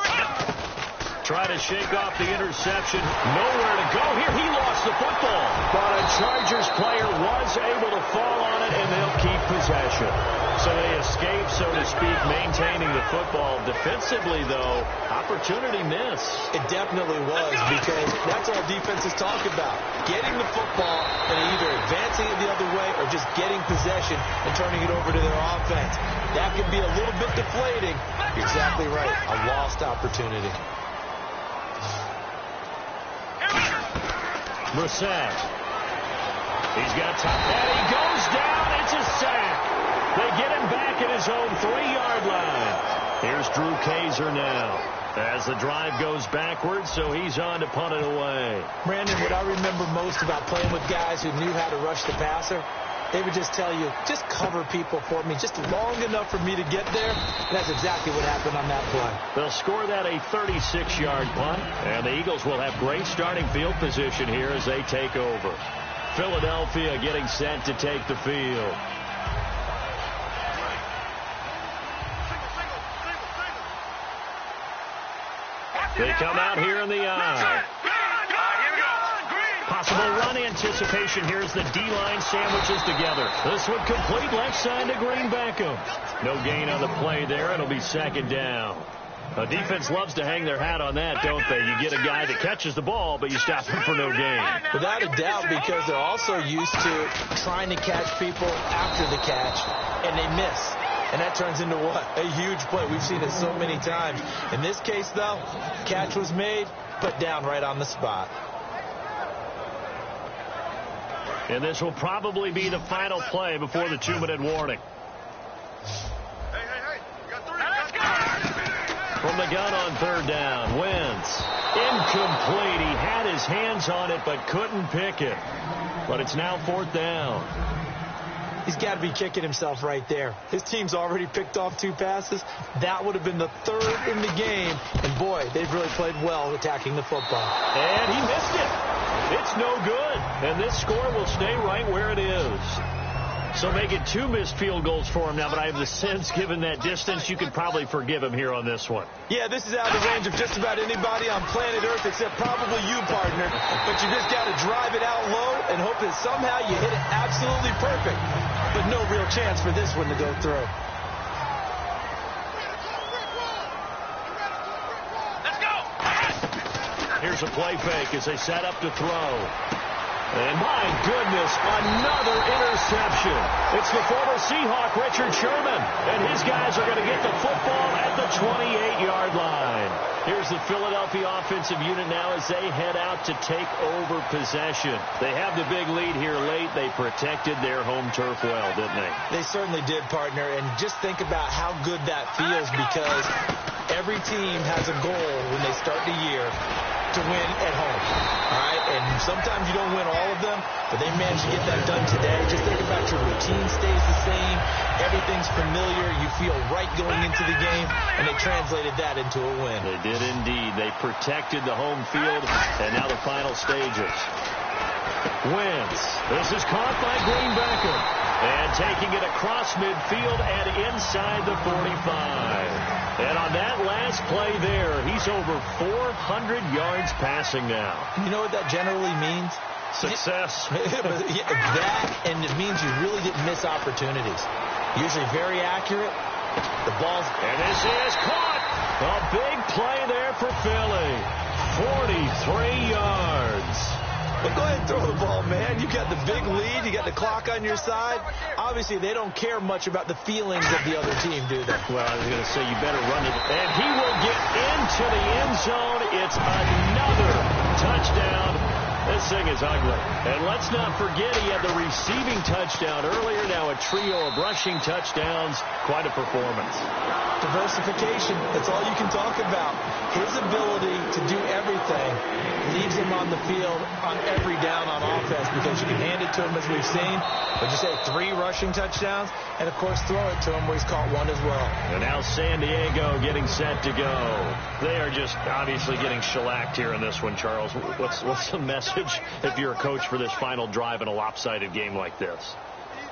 Try to shake off the interception. Nowhere to go here. He lost the football. But a Chargers player was able to fall on it, and they'll keep possession. So they escape, so to speak, maintaining the football. Defensively, though, opportunity missed. It definitely was, because that's all defenses talk about. Getting the football and either advancing it the other way or just getting possession and turning it over to their offense. That can be a little bit deflating. You're exactly right. A lost opportunity. Brissett. He's got time. And he goes down. It's a sack. They get him back at his own 3-yard line. Here's Drew Kaiser now as the drive goes backwards, so he's on to punt it away. Brandon, what I remember most about playing with guys who knew how to rush the passer, they would just tell you, just cover people for me just long enough for me to get there. And that's exactly what happened on that play. They'll score that a 36-yard punt, and the Eagles will have great starting field position here as they take over. Philadelphia getting set to take the field. They come out here in the eye. Possible run anticipation. Here's the D-line sandwiches together. This one complete left side to Green Beckham. No gain on the play there. It'll be second down. A defense loves to hang their hat on that, don't they? You get a guy that catches the ball, but you stop him for no gain. Without a doubt, because they're also used to trying to catch people after the catch, and they miss. And that turns into what? A huge play. We've seen it so many times. In this case, though, catch was made, put down right on the spot. And this will probably be the final play before the 2-minute warning. From the gun on third down, Wentz. Incomplete. He had his hands on it but couldn't pick it. But it's now fourth down. He's got to be kicking himself right there. His team's already picked off 2 passes. That would have been the 3rd in the game. And, boy, they've really played well attacking the football. And he missed it. It's no good. And this score will stay right where it is. So make it 2 missed field goals for him now, but I have the sense, given that distance, you could probably forgive him here on this one. Yeah, this is out of the range of just about anybody on planet Earth except probably you, partner. But you just got to drive it out low and hope that somehow you hit it absolutely perfect. But no real chance for this one to go through. Let's go! Here's a play fake as they set up to throw. And my goodness, another interception. It's the former Seahawk, Richard Sherman. And his guys are going to get the football at the 28-yard line. Here's the Philadelphia offensive unit now as they head out to take over possession. They have the big lead here late. They protected their home turf well, didn't they? They certainly did, partner. And just think about how good that feels, because every team has a goal when they start the year to win at home. All right? And sometimes you don't win all of them, but they managed to get that done today. Just think about your routine stays the same. Everything's familiar. You feel right going into the game, and they translated that into a win. They did indeed. They protected the home field, and now the final stages. Wentz. This is caught by Green Beckham. And taking it across midfield and inside the 45. And on that last play there, he's over 400 yards passing now. You know what that generally means? Success. That, and it means you really didn't miss opportunities. Usually very accurate. The ball's... And this is caught. A big play there for Philly. 43 yards. But go ahead and throw the ball, man. You got the big lead. You got the clock on your side. Obviously, they don't care much about the feelings of the other team, do they? Well, I was going to say, you better run it. And he will get into the end zone. It's another touchdown. This thing is ugly. And let's not forget he had the receiving touchdown earlier. Now a trio of rushing touchdowns. Quite a performance. Diversification. That's all you can talk about. His ability to do everything leaves him on the field on every down on offense, because you can hand it to him, as we've seen. But you say 3 rushing touchdowns, and, of course, throw it to him where he's caught 1 as well. And now San Diego getting set to go. They are just obviously getting shellacked here in this one, Charles. What's the message if you're a coach for this final drive in a lopsided game like this?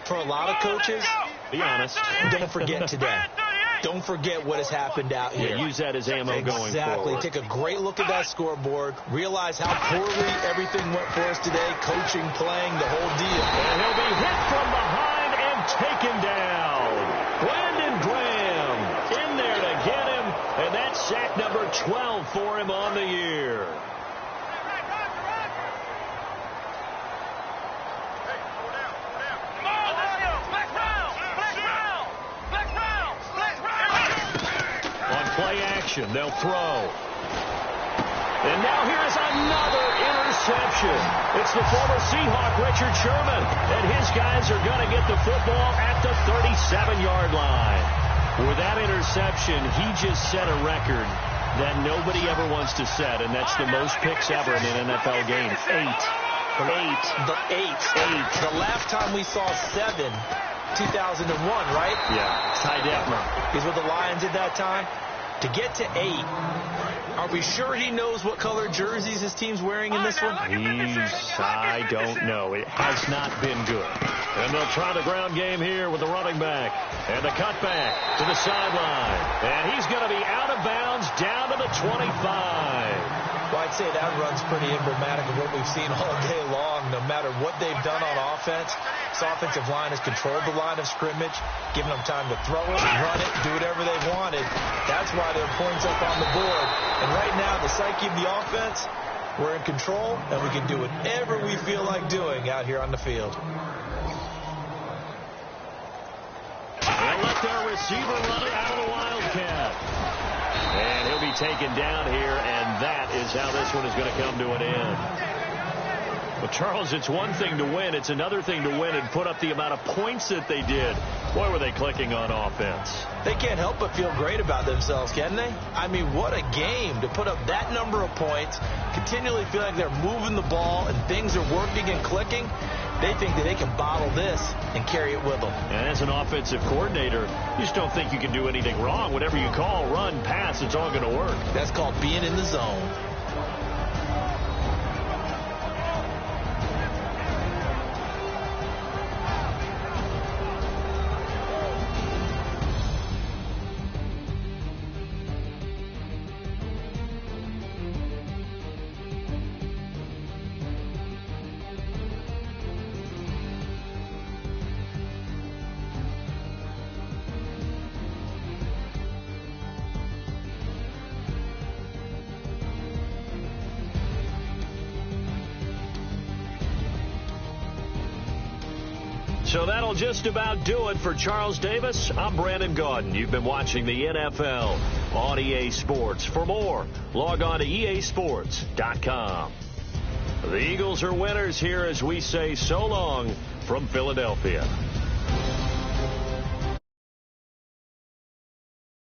For a lot of coaches, be honest, don't forget today. Don't forget what has happened out here. Yeah, use that as ammo going forward. Exactly. Take a great look at that scoreboard. Realize how poorly everything went for us today. Coaching, playing, the whole deal. And he'll be hit from behind and taken down. Brandon Graham in there to get him. And that's sack number 12 for him on the year. They'll throw. And now here's another interception. It's the former Seahawk, Richard Sherman. And his guys are going to get the football at the 37-yard line. With that interception, he just set a record that nobody ever wants to set, and that's the most picks ever in an NFL game. 8. The last time we saw 7, 2001, right? Yeah, Ty Detmer. He's with the Lions at that time. To get to 8, Are we sure he knows what color jerseys his team's wearing in this one? I don't know. It has not been good. And they'll try the ground game here with the running back. And the cutback to the sideline. And he's going to be out of bounds down to the 25. Well, I'd say that run's pretty emblematic of what we've seen all day long. No matter what they've done on offense, this offensive line has controlled the line of scrimmage, given them time to throw it, run it, do whatever they wanted. That's why there are points up on the board. And right now, the psyche of the offense, we're in control, and we can do whatever we feel like doing out here on the field. They'll let their receiver run it out of the Wildcat. And he'll be taken down here, and that is how this one is going to come to an end. Well, Charles, it's one thing to win. It's another thing to win and put up the amount of points that they did. Boy, were they clicking on offense. They can't help but feel great about themselves, can they? I mean, what a game to put up that number of points, continually feel like they're moving the ball and things are working and clicking. They think that they can bottle this and carry it with them. And as an offensive coordinator, you just don't think you can do anything wrong. Whatever you call, run, pass, it's all going to work. That's called being in the zone. So that'll just about do it for Charles Davis. I'm Brandon Gaudin. You've been watching the NFL on EA Sports. For more, log on to easports.com. The Eagles are winners here as we say so long from Philadelphia.